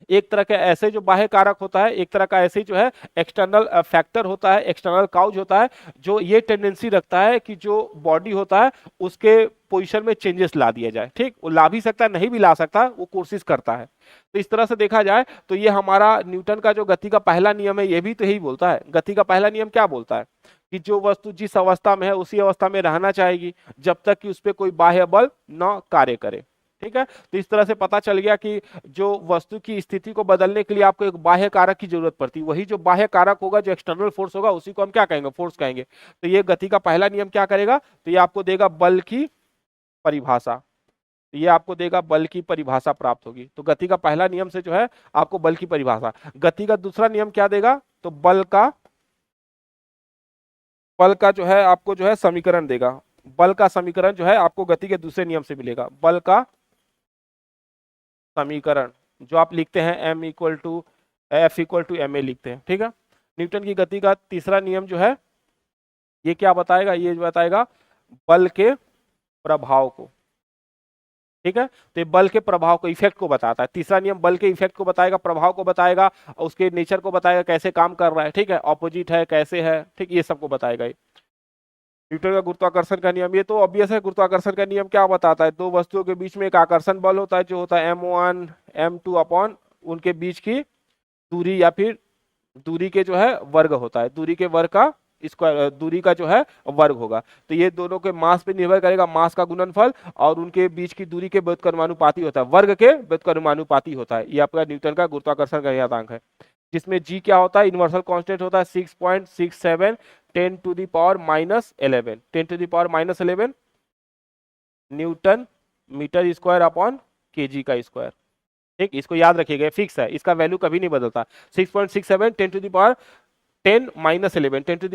एक तरह का ऐसे जो बाह्य कारक होता है, एक तरह का ऐसे जो है एक्सटर्नल फैक्टर होता है, एक्सटर्नल काउज होता है, जो ये टेंडेंसी रखता है कि जो बॉडी होता है उसके पोजीशन में चेंजेस ला दिया जाए। ठीक, वो ला भी सकता है, नहीं भी ला सकता, वो कोशिश करता है। तो इस तरह से देखा जाए तो ये हमारा न्यूटन का जो गति का पहला नियम है, ये भी तो यही बोलता है। गति का पहला नियम क्या बोलता है, कि जो वस्तु जिस अवस्था में है उसी अवस्था में रहना चाहेगी जब तक कि उस पर कोई बाह्य बल न कार्य करे। ठीक है, तो इस तरह से पता चल गया कि जो वस्तु की स्थिति को बदलने के लिए आपको एक बाह्य कारक की जरूरत पड़ती है, वही जो बाह्य कारक होगा, जो एक्सटर्नल फोर्स होगा, उसी को हम क्या कहेंगे, फोर्स कहेंगे। तो ये गति का पहला नियम क्या करेगा, तो ये आपको देगा बल की परिभाषा, ये आपको देगा बल की परिभाषा प्राप्त होगी। तो गति का पहला नियम से जो है आपको बल की परिभाषा। गति का दूसरा नियम क्या देगा, तो बल का जो है आपको जो है समीकरण देगा। बल का समीकरण जो है आपको गति के दूसरे नियम से मिलेगा, बल का समीकरण जो आप लिखते हैं m equal to F equal to M A लिखते हैं। ठीक है, न्यूटन की गति का तीसरा नियम जो है ये क्या बताएगा, ये बताएगा बल के प्रभाव को। ठीक है, तो ये बल के प्रभाव को, इफेक्ट को बताता है। तीसरा नियम बल के इफेक्ट को बताएगा, प्रभाव को बताएगा, और उसके नेचर को बताएगा, कैसे काम कर रहा है। ठीक है, ऑपोजिट है, कैसे है, ठीक, ये सबको बताएगा। न्यूटन का गुरुत्वाकर्षण का नियम, ये तो ऑब्वियस है। गुरुत्वाकर्षण का नियम क्या बताता है, दो वस्तुओं के बीच में एक आकर्षण बल होता है जो होता है m1 m2 अपॉन उनके बीच की दूरी, या फिर दूरी के जो है वर्ग होता है, दूरी के वर्ग का स्क्वायर, दूरी का जो है वर्ग होगा। तो ये दोनों के मास पे निर्भर करेगा, मास का गुणनफल, और उनके बीच की दूरी के व्युत्क्रमानुपाती होता है, वर्ग के व्युत्क्रमानुपाती होता है। ये आपका न्यूटन का गुरुत्वाकर्षण का नियतांक है, जिसमें जी क्या होता है, यूनिवर्सल कांस्टेंट होता है 6.67 10 to the power -11, 10 to the power -11 newton metre square upon KG का स्क्वायर। ठीक, इसको याद रखिएगा, फिक्स है, इसका वैल्यू कभी नहीं बदलता। 6.67 10 to the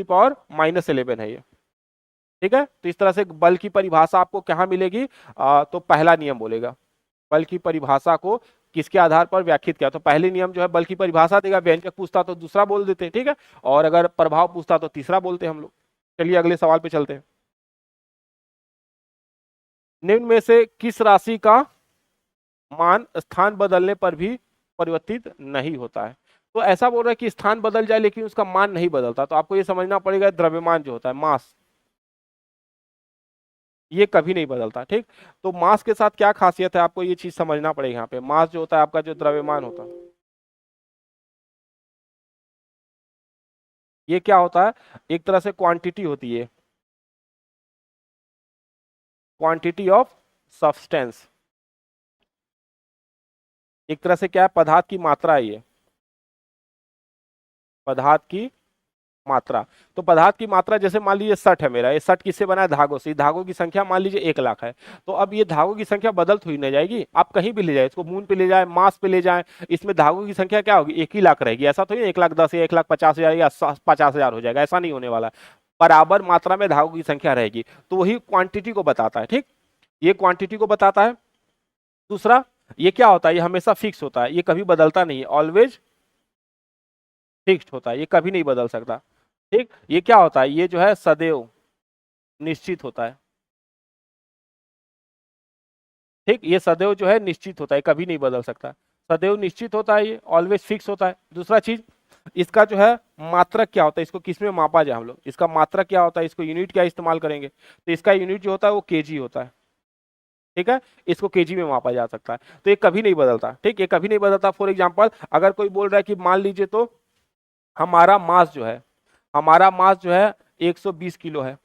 power -11 है ये। ठीक है, तो इस तरह से बल की परिभाषा आपको कहाँ मिलेगी? तो पहला नियम बोलेगा बल की परिभाषा को किसके आधार पर व्याख्यित किया। तो पहले नियम जो है बल की परिभाषा देगा, व्यंजक पूछता तो दूसरा बोल देते हैं, ठीक है, और अगर प्रभाव पूछता तो तीसरा बोलते हैं हम लोग। चलिए अगले सवाल पे चलते हैं। निम्न में से किस राशि का मान स्थान बदलने पर भी परिवर्तित नहीं होता है? तो ऐसा बोल रहा है कि स्थान बदल जाए लेकिन उसका मान नहीं बदलता, तो आपको ये समझना पड़ेगा द्रव्यमान जो होता है, मास, ये कभी नहीं बदलता। ठीक, तो मास के साथ क्या खासियत है आपको ये चीज समझना पड़ेगा। यहाँ पे मास जो होता है आपका, जो द्रव्यमान होता है, ये क्या होता है? एक तरह से क्वांटिटी होती है, क्वांटिटी ऑफ सब्सटेंस। एक तरह से क्या है, पदार्थ की मात्रा है ये, पदार्थ की मात्रा। तो पदार्थ की मात्रा, जैसे मान लीजिए 60 है मेरा, ये 60 किससे बना है? धागों से। धागों की संख्या मान लीजिए 1 लाख है। तो अब ये धागों की संख्या बदल थोड़ी ना जाएगी, आप कहीं भी ले जाए, इसको मून पे ले जाए, मार्स पे ले जाए, इसमें धागों की संख्या क्या होगी? 1 ही लाख रहेगी। ऐसा थोड़ी 1,10,000 या 1,50,000 या 50,000 हो जाएगा, ऐसा नहीं होने वाला। बराबर मात्रा में धागों की संख्या रहेगी, तो वही क्वांटिटी को बताता है। ठीक, ये क्वांटिटी को बताता है। दूसरा, ये क्या होता है? ये हमेशा फिक्स होता है, ये कभी बदलता नहीं है, ऑलवेज फिक्स्ड होता है, ये कभी नहीं बदल सकता। ठीक, ये क्या होता है? ये जो है सदैव निश्चित होता है। ठीक, ये सदैव जो है निश्चित होता है, कभी नहीं बदल सकता, सदैव निश्चित होता है, ये ऑलवेज फिक्स होता है। दूसरा चीज, इसका जो है मात्रक क्या होता है? इसको किस में मापा जाए हम लोग? इसका मात्रक क्या होता है? इसको यूनिट क्या इस्तेमाल करेंगे? तो इसका यूनिट जो होता है वो केजी होता है। ठीक है, इसको केजी में मापा जा सकता है, तो ये कभी नहीं बदलता। ठीक, ये कभी नहीं बदलता। फॉर एग्जाम्पल, अगर कोई बोल रहा है कि मान लीजिए तो हमारा मास जो है, हमारा मास जो है 120 किलो है,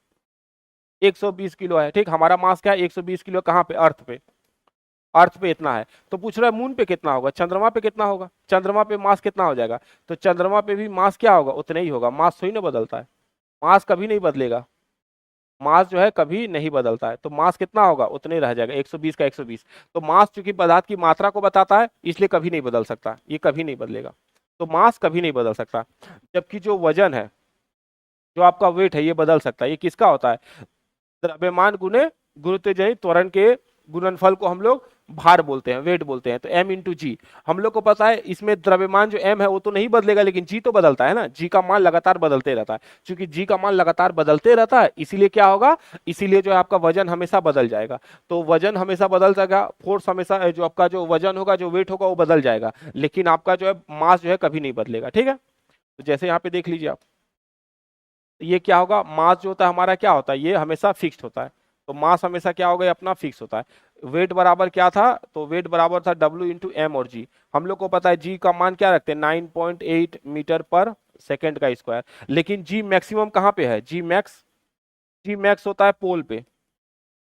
120 किलो है। ठीक, हमारा मास क्या है? 120 किलो। कहाँ पे? अर्थ पे। अर्थ पे इतना है, तो पूछ रहा है मून पे कितना होगा, चंद्रमा पे कितना होगा? चंद्रमा पे मास कितना हो जाएगा? तो चंद्रमा पे भी मास क्या होगा? उतना ही होगा। मास थोड़ी ना बदलता है, मास कभी नहीं बदलेगा, मास जो है कभी नहीं बदलता है। तो मास कितना होगा? उतने ही रह जाएगा, 120 का 120। तो मास चूंकि पदार्थ की मात्रा को बताता है, इसलिए कभी नहीं बदल सकता, ये कभी नहीं बदलेगा। तो मास कभी नहीं बदल सकता। जबकि जो वजन है, जो आपका वेट है, ये बदल सकता है। ये किसका होता है? द्रव्यमान गुने गुरुत्वाकर्षण त्वरण के गुणनफल को हम लोग भार बोलते हैं, वेट बोलते हैं। तो m × g, हम लोग को पता है इसमें द्रव्यमान जो m है वो तो नहीं बदलेगा, लेकिन g तो बदलता है ना, g का मान लगातार बदलते रहता है। क्योंकि g का मान लगातार बदलते रहता है, इसीलिए क्या होगा? इसीलिए जो है आपका वजन हमेशा बदल जाएगा। तो वजन हमेशा बदल जाएगा, फोर्स हमेशा, जो आपका जो वजन होगा, जो वेट होगा, वो बदल जाएगा, लेकिन आपका जो है मास जो है कभी नहीं बदलेगा। ठीक है, तो जैसे यहाँ पे देख लीजिए आप, ये क्या होगा? मास जो होता है हमारा क्या होता है? ये हमेशा फिक्स्ड होता है। तो मास हमेशा क्या होगा? अपना फिक्स होता है। वेट बराबर क्या था? तो वेट बराबर था W × m और g। हम लोग को पता है g का मान क्या रखते हैं? 9.8 मीटर पर सेकेंड का स्क्वायर। लेकिन g मैक्सिमम कहाँ पे है? जी मैक्स होता है पोल पे,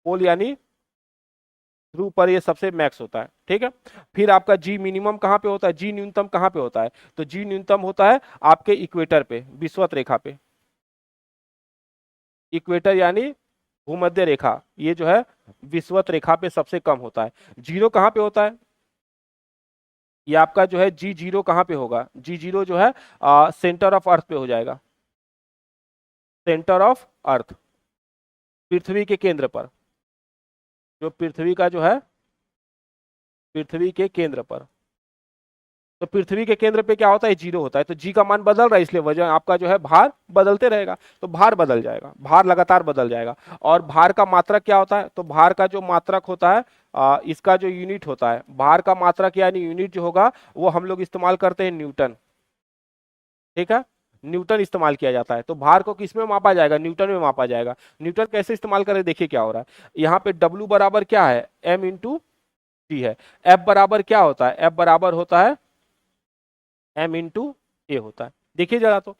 पोल यानी ध्रुव पर ये सबसे मैक्स होता है। ठीक है, फिर आपका जी मिनिमम कहाँ पे होता है? जी न्यूनतम कहाँ पे होता है? तो जी न्यूनतम होता है आपके इक्वेटर पे, विषुवत रेखा पे। इक्वेटर यानी भूमध्य रेखा, ये जो है विषुवत रेखा पे सबसे कम होता है। जीरो कहाँ पे होता है? ये आपका जो है जी0 कहाँ पे होगा? जी0 जो है सेंटर ऑफ अर्थ पे हो जाएगा, सेंटर ऑफ अर्थ, पृथ्वी के केंद्र पर, जो पृथ्वी का जो है, पृथ्वी के केंद्र पर। तो पृथ्वी के केंद्र पे क्या होता है? जीरो होता है। तो जी का मान बदल रहा है, इसलिए वजन आपका जो है भार बदलते रहेगा। तो भार बदल जाएगा, भार लगातार बदल जाएगा। और भार का मात्रक क्या होता है? तो भार का जो मात्रक होता है, इसका जो यूनिट होता है, भार का मात्रक यानी यूनिट जो होगा, वो हम लोग इस्तेमाल करते हैं न्यूटन। ठीक है, न्यूटन इस्तेमाल किया जाता है। तो भार को किस में मापा जाएगा? न्यूटन में मापा जाएगा। न्यूटन कैसे इस्तेमाल करें? देखिए क्या हो रहा है यहाँ पे। W बराबर क्या है? m × t है। F बराबर क्या होता है? F बराबर होता है m × a होता है। देखिए जरा, तो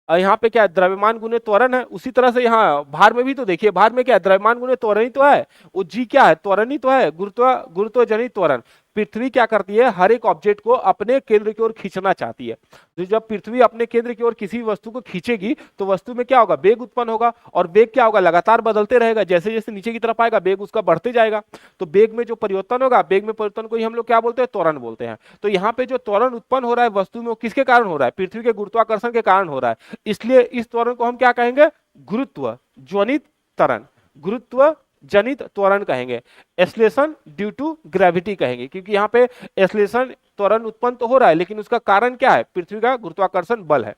यहाँ पे क्या है? द्रव्यमान गुने त्वरण है। उसी तरह से यहाँ भार में भी तो देखिए, भार में क्या है? द्रव्यमान गुने त्वरण ही तो है। वो जी क्या है? त्वरण ही तो है, गुरुत्व गुरुत्वजनित त्वरण। पृथ्वी क्या करती है, हर एक ऑब्जेक्ट को अपने केंद्र की ओर खींचना चाहती है। तो जब पृथ्वी अपने केंद्र की ओर किसी वस्तु को खींचेगी तो वस्तु में क्या होगा, वेग उत्पन्न होगा, और वेग क्या होगा, लगातार बदलते रहेगा, जैसे जैसे नीचे की तरफ आएगा वेग उसका बढ़ते जाएगा। तो वेग में जो परिवर्तन होगा, वेग में परिवर्तन को ही हम लोग क्या बोलते हैं, त्वरण बोलते हैं। तो यहाँ पे जो त्वरण उत्पन्न हो रहा है वस्तु में, वो किसके कारण हो रहा है, पृथ्वी के गुरुत्वाकर्षण के कारण हो रहा है। इसलिए इस त्वरण को हम क्या कहेंगे, गुरुत्व जनित त्वरण, गुरुत्व जनित त्वरण कहेंगे। एक्सलेशन ड्यू टू ग्रेविटी कहेंगे, क्योंकि यहाँ पे एक्सलेशन त्वरण उत्पन्न तो हो रहा है, लेकिन उसका कारण क्या है, पृथ्वी का गुरुत्वाकर्षण बल है।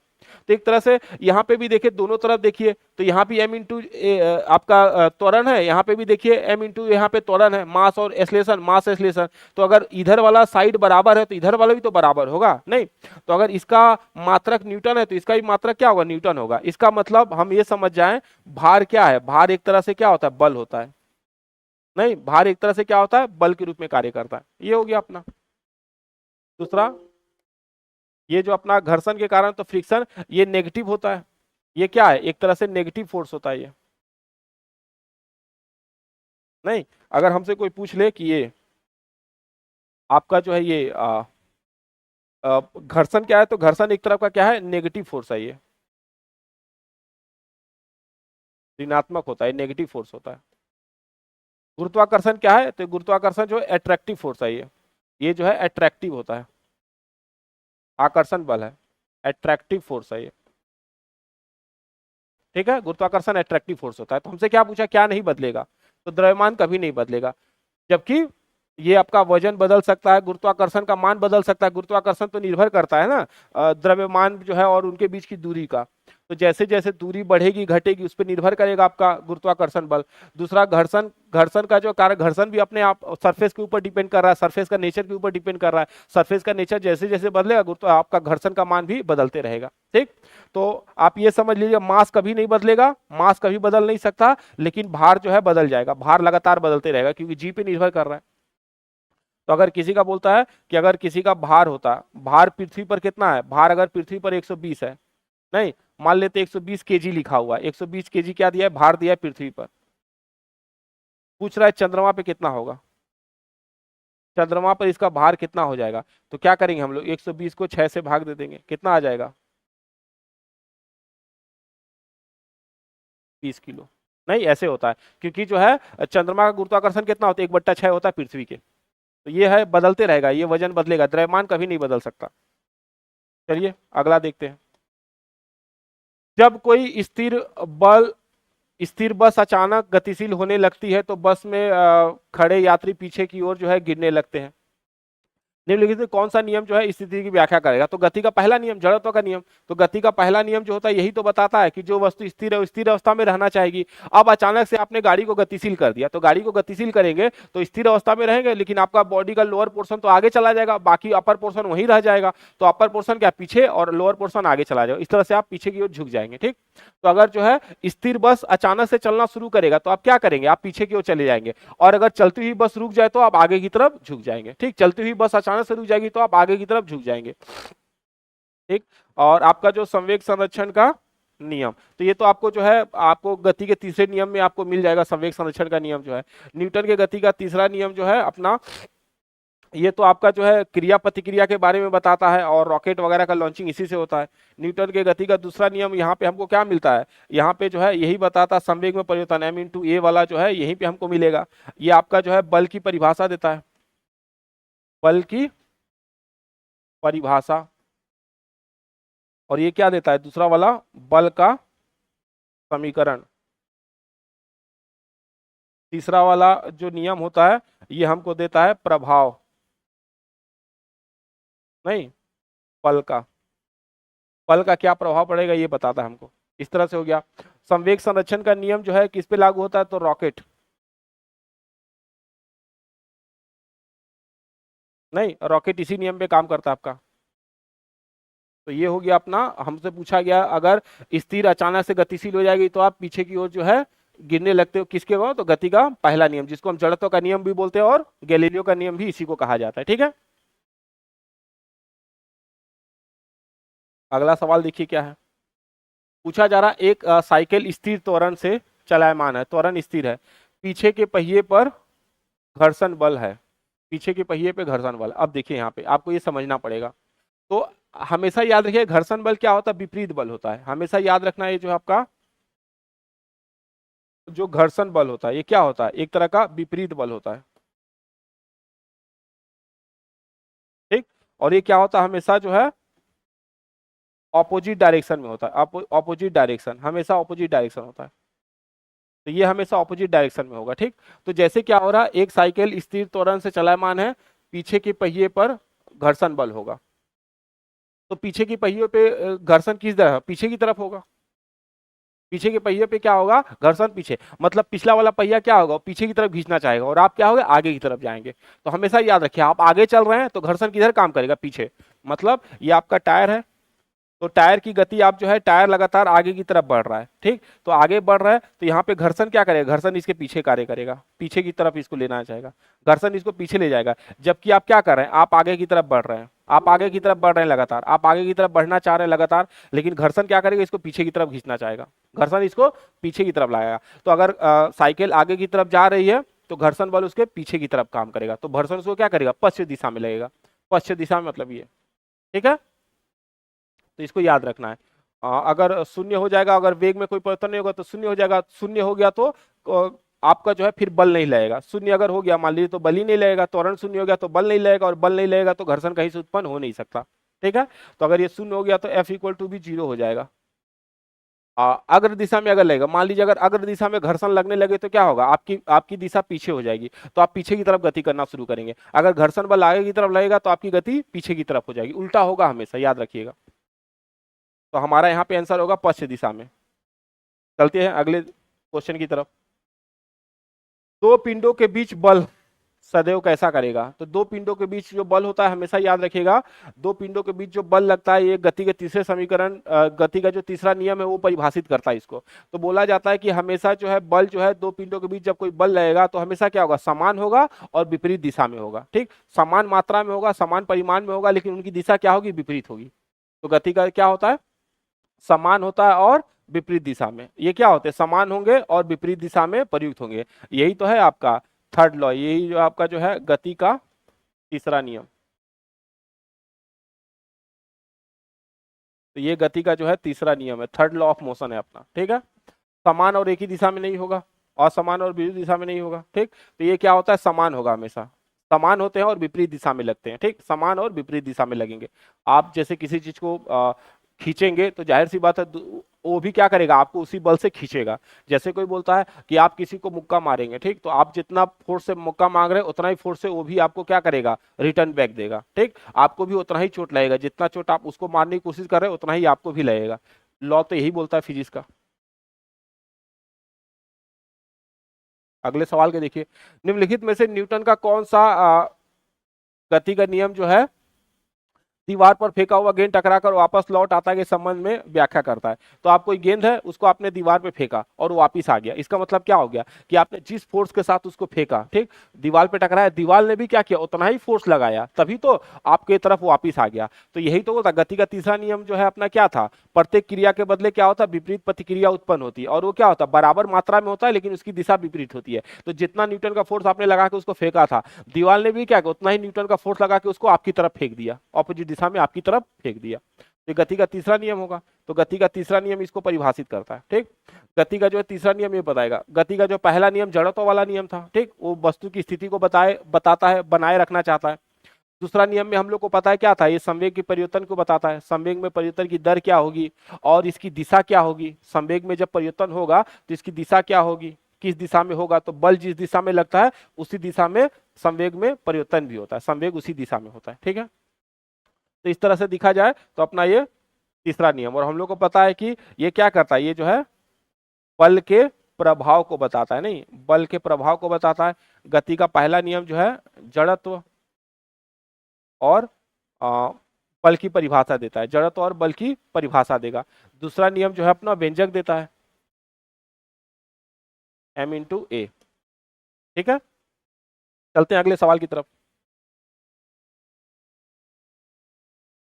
तो एक तरह से यहाँ पे भी देखिए, दोनों तरफ देखिए, तो यहाँ भी m इंटू आपका त्वरण है, यहाँ पे भी देखिए m इंटू यहाँ पे त्वरण है, मास और एक्सलेशन, मास एक्सलेशन। तो अगर इधर वाला साइड बराबर है तो इधर वाला भी तो बराबर होगा, नहीं? तो अगर इसका मात्रक न्यूटन है तो इसका भी मात्रक क्या होगा, न्यूटन होगा। इसका मतलब हम ये समझ जाएं, भार क्या है, भार एक तरह से क्या होता है, बल होता है। नहीं, भार एक तरह से क्या होता है, बल के रूप में कार्य करता है। ये हो गया अपना दूसरा। ये जो अपना घर्षण के कारण तो फ्रिक्शन, ये नेगेटिव होता है। ये क्या है, एक तरह से नेगेटिव फोर्स होता है ये। नहीं, अगर हमसे कोई पूछ ले कि ये आपका जो है ये घर्षण क्या है, तो घर्षण एक तरफ का क्या है, नेगेटिव फोर्स है, ये ऋणात्मक होता है, नेगेटिव फोर्स होता है। गुरुत्वाकर्षण क्या है, तो गुरुत्वाकर्षण जो है अट्रैक्टिव फोर्स है, ये जो है अट्रैक्टिव होता है, आकर्षण बल है, अट्रैक्टिव फोर्स है ये। ठीक है, गुरुत्वाकर्षण अट्रैक्टिव फोर्स होता है। तो हमसे क्या पूछा, क्या नहीं बदलेगा, तो द्रव्यमान कभी नहीं बदलेगा। जबकि ये आपका वजन बदल सकता है, गुरुत्वाकर्षण का मान बदल सकता है। गुरुत्वाकर्षण तो निर्भर करता है ना द्रव्यमान जो है और उनके बीच की दूरी का। तो जैसे जैसे दूरी बढ़ेगी घटेगी उस पर निर्भर करेगा आपका गुरुत्वाकर्षण बल। दूसरा घर्षण, घर्षण का जो कारण, घर्षण भी अपने आप सरफेस के ऊपर डिपेंड कर रहा है, सरफेस का नेचर के ऊपर डिपेंड कर रहा है। सरफेस का नेचर जैसे जैसे बदलेगा गुरुत्व आपका घर्षण का मान भी बदलते रहेगा। ठीक, तो आप ये समझ लीजिए, मास कभी नहीं बदलेगा, मास कभी बदल नहीं सकता, लेकिन भार जो है बदल जाएगा, भार लगातार बदलते रहेगा क्योंकि जी पे निर्भर कर रहा है। तो अगर किसी का बोलता है कि अगर किसी का भार होता, भार पृथ्वी पर कितना है, भार अगर पृथ्वी पर 120 है, नहीं मान लेते 120 केजी लिखा हुआ है, 120 केजी क्या दिया है, भार दिया है पृथ्वी पर। पूछ रहा है चंद्रमा पे कितना होगा, चंद्रमा पर इसका भार कितना हो जाएगा। तो क्या करेंगे हम लोग, 120 को 6 से भाग दे देंगे, कितना आ जाएगा, 20 किलो। नहीं, ऐसे होता है क्योंकि जो है चंद्रमा का गुरुत्वाकर्षण कितना होता है, 1/6 होता है पृथ्वी के। तो ये है बदलते रहेगा, ये वजन बदलेगा, द्रव्यमान कभी नहीं बदल सकता। चलिए अगला देखते हैं। जब कोई स्थिर बस अचानक गतिशील होने लगती है तो बस में खड़े यात्री पीछे की ओर जो है गिरने लगते हैं। निम्नलिखित में कौन सा नियम जो है इस स्थिति की व्याख्या करेगा। तो गति का पहला नियम, जड़त्व का नियम। तो गति का पहला नियम जो होता है यही तो बताता है कि जो वस्तु स्थिर है वो स्थिर अवस्था में रहना चाहेगी। अब अचानक से आपने गाड़ी को गतिशील कर दिया, तो गाड़ी को गतिशील करेंगे तो स्थिर अवस्था में रहेंगे, लेकिन आपका बॉडी का लोअर पोर्शन तो आगे चला जाएगा, बाकी अपर पोर्शन वहीं रह जाएगा। तो अपर पोर्शन क्या पीछे और लोअर पोर्शन आगे चला जाएगा, इस तरह से आप पीछे की ओर झुक जाएंगे। ठीक, तो अगर जो है स्थिर बस अचानक से चलना शुरू करेगा तो आप क्या करेंगे, आप पीछे की ओर चले जाएंगे। और अगर चलती हुई बस रुक जाए तो आप आगे की तरफ झुक जाएंगे। ठीक, चलती हुई बस अचानक से रुक जाएगी तो आप आगे की तरफ झुक जाएंगे। ठीक, और आपका जो संवेग संरक्षण का नियम, तो ये तो आपको जो है आपको गति के तीसरे नियम में आपको मिल जाएगा। संवेग संरक्षण का नियम जो है न्यूटन के गति का तीसरा नियम जो है अपना, ये तो आपका जो है क्रिया प्रतिक्रिया के बारे में बताता है और रॉकेट वगैरह का लॉन्चिंग इसी से होता है। न्यूटन के गति का दूसरा नियम यहाँ पे हमको क्या मिलता है, यहाँ पे जो है यही बताता है संवेग में परिवर्तन, m इंटू ए वाला जो है यहीं पे हमको मिलेगा। ये आपका जो है बल की परिभाषा देता है, बल की परिभाषा। और ये क्या देता है दूसरा वाला, बल का समीकरण। तीसरा वाला जो नियम होता है ये हमको देता है प्रभाव, नहीं बल का क्या प्रभाव पड़ेगा ये बताता है हमको। इस तरह से हो गया। संवेग संरक्षण का नियम जो है किस पे लागू होता है, तो रॉकेट, नहीं रॉकेट इसी नियम पे काम करता है आपका। तो ये हो गया अपना, हमसे पूछा गया अगर स्थिर अचानक से गतिशील हो जाएगी तो आप पीछे की ओर जो है गिरने लगते हो, किसके वो, तो गति का पहला नियम जिसको हम जड़त्व का नियम भी बोलते हैं और गैलीलियो का नियम भी इसी को कहा जाता है। ठीक है, अगला सवाल देखिए क्या है। पूछा जा रहा एक साइकिल स्थिर त्वरण से चलायमान है, त्वरण स्थिर है, पीछे के पहिए पर घर्षण बल है, पीछे के पहिए पे घर्षण बल। अब देखिए यहाँ पे आपको ये समझना पड़ेगा। तो हमेशा याद रखिए घर्षण बल क्या होता है, विपरीत बल होता है। हमेशा याद रखना है जो आपका जो घर्षण बल होता है ये क्या होता है, एक तरह का विपरीत बल होता है, ठीक। और ये क्या होता है, हमेशा जो है ऑपोजिट डायरेक्शन में होता है। ऑपोजिट डायरेक्शन, हमेशा ऑपोजिट डायरेक्शन होता है। तो ये हमेशा ऑपोजिट डायरेक्शन में होगा, ठीक। तो जैसे क्या हो रहा है, एक साइकिल स्थिर त्वरण से चलायमान है, पीछे के पहिए पर घर्षण बल होगा। तो पीछे की पहियों पे घर्षण किस तरह, पीछे की तरफ होगा। पीछे के पहिए पे क्या होगा, घर्षण पीछे, मतलब पिछला वाला पहिया क्या होगा, पीछे की तरफ खींचना चाहेगा और आप क्या होगे, आगे की तरफ जाएंगे। तो हमेशा याद रखिए आप आगे चल रहे हैं तो घर्षण किधर काम करेगा, पीछे। मतलब ये आपका टायर है, तो टायर की गति आप जो है, टायर लगातार आगे की तरफ बढ़ रहा है, ठीक। तो आगे बढ़ रहा है तो यहाँ पे घर्षण क्या करेगा, घर्षण इसके पीछे कार्य करेगा, पीछे की तरफ इसको लेना चाहेगा, घर्षण इसको पीछे ले जाएगा। जबकि आप क्या कर रहे हैं, आप आगे की तरफ बढ़ रहे हैं, आप आगे की तरफ बढ़ रहे हैं लगातार, आप आगे की तरफ बढ़ना चाह रहे हैं लगातार, लेकिन घर्षण क्या करेगा, इसको पीछे की तरफ खींचना चाहेगा, घर्षण इसको पीछे की तरफ लाएगा। तो अगर साइकिल आगे की तरफ जा रही है तो घर्षण बल उसके पीछे की तरफ काम करेगा, तो घर्षण उसको क्या करेगा, पश्चिम दिशा में लगेगा। पश्चिम दिशा में मतलब ये, ठीक है। तो इसको याद रखना है। अगर शून्य हो जाएगा, अगर वेग में कोई परिवर्तन नहीं होगा तो शून्य हो जाएगा, शून्य हो गया तो आपका जो है फिर बल नहीं लगेगा। शून्य अगर हो गया मान लीजिए तो बल ही नहीं लगेगा, त्वरण शून्य हो गया तो बल नहीं लगेगा, और बल नहीं लगेगा तो घर्षण कहीं से उत्पन्न हो नहीं सकता, ठीक है। तो अगर ये शून्य हो गया तो F इक्वल टू भी 0 हो जाएगा। अग्र दिशा में अगर लगेगा, मान लीजिए अगर अग्र दिशा में घर्षण लगने लगे तो क्या होगा, आपकी आपकी दिशा पीछे हो जाएगी, तो आप पीछे की तरफ गति करना शुरू करेंगे। अगर घर्षण बल आगे की तरफ लगेगा तो आपकी गति पीछे की तरफ हो जाएगी, उल्टा होगा हमेशा, याद रखिएगा। तो हमारा यहाँ पे आंसर होगा पश्चिम दिशा में। चलते हैं अगले क्वेश्चन की तरफ। दो पिंडों के बीच बल सदैव कैसा करेगा। तो दो पिंडों के बीच जो बल होता है, हमेशा याद रखिएगा, दो पिंडों के बीच जो बल लगता है, ये गति के तीसरे समीकरण, गति का जो तीसरा नियम है वो परिभाषित करता है इसको। तो बोला जाता है कि हमेशा जो है बल जो है, दो पिंडों के बीच जब कोई बल लगेगा तो हमेशा क्या होगा, समान होगा और विपरीत दिशा में होगा, ठीक। समान मात्रा में होगा, समान परिमाण में होगा, लेकिन उनकी दिशा क्या होगी, विपरीत होगी। तो गति का क्या होता है, समान होता है और विपरीत दिशा में। ये क्या होते हैं, समान होंगे और विपरीत दिशा में प्रयुक्त होंगे। यही तो है आपका थर्ड लॉ, यही जो आपका जो है गति का तीसरा नियम। तो ये गति का जो है तीसरा नियम है, थर्ड लॉ ऑफ मोशन है अपना, ठीक है। समान और एक ही दिशा में नहीं होगा, और समान और विपरीत दिशा में नहीं होगा, ठीक। तो ये क्या होता है, समान होगा हमेशा, समान होते हैं और विपरीत दिशा में लगते हैं, ठीक। समान और विपरीत दिशा में लगेंगे। आप जैसे किसी चीज को खींचेंगे तो जाहिर सी बात है वो भी क्या करेगा, आपको उसी बल से खींचेगा। जैसे कोई बोलता है कि आप किसी को मुक्का मारेंगे, ठीक, तो आप जितना फोर्स से मुक्का मांग रहे हैं उतना ही फोर्स से वो भी आपको क्या करेगा, रिटर्न बैक देगा, ठीक। आपको भी उतना ही चोट लगेगा, जितना चोट आप उसको मारने की कोशिश कर रहे हैं उतना ही आपको भी लगेगा। लॉ तो यही बोलता है फिजिक्स का। अगले सवाल के देखिए, निम्नलिखित में से न्यूटन का कौन सा गति का नियम जो है दीवार पर फेंका हुआ गेंद टकराकर वापस लौट आता है के संबंध में व्याख्या करता है। तो आप कोई गेंद है उसको आपने दीवार पे फेंका और वापस आ गया, इसका मतलब क्या हो गया कि आपने जिस फोर्स के साथ उसको फेंका, ठीक, दीवार पे टकराया, दीवार ने भी क्या किया, उतना ही फोर्स लगाया, तभी तो आपके तरफ वापस आ गया। तो यही तो होता, गति का तीसरा नियम जो है अपना क्या था, प्रत्येक क्रिया के बदले क्या होता, विपरीत प्रतिक्रिया उत्पन्न होती है, और वो क्या होता है, बराबर मात्रा में होता है लेकिन उसकी दिशा विपरीत होती है। तो जितना न्यूटन का फोर्स आपने लगा के उसको फेंका था, दीवार ने भी क्या किया, उतना ही न्यूटन का फोर्स लगा के उसको आपकी तरफ फेंक दिया, ऑपोजिट दिशा में आपकी तरफ फेंक दिया। ये गति का तीसरा नियम होगा। तो गति का तीसरा नियम इसको परिभाषित करता है, ठीक। गति का जो है तीसरा नियम ये बताएगा। गति का जो पहला नियम जड़त्व वाला नियम था, ठीक, वो वस्तु की स्थिति को बताता है, बनाए रखना चाहता है। दूसरा नियम में हम लोग को पता है क्या था, ये संवेग के परिवर्तन को बताता है, संवेग में परिवर्तन की दर क्या होगी और इसकी दिशा क्या होगी। संवेग में जब परिवर्तन होगा तो इसकी दिशा क्या होगी, किस दिशा में होगा, तो बल जिस दिशा में लगता है उसी दिशा में संवेग में परिवर्तन भी होता है, संवेग उसी दिशा में होता है, ठीक है। तो इस तरह से दिखा जाए तो अपना ये तीसरा नियम, और हम लोग को पता है कि ये क्या करता है, ये जो है बल के प्रभाव को बताता है, नहीं, बल के प्रभाव को बताता है। गति का पहला नियम जो है जड़त्व और बल की परिभाषा देता है, जड़त्व और बल की परिभाषा देगा। दूसरा नियम जो है अपना व्यंजक देता है, m×a, ठीक है। चलते हैं अगले सवाल की तरफ।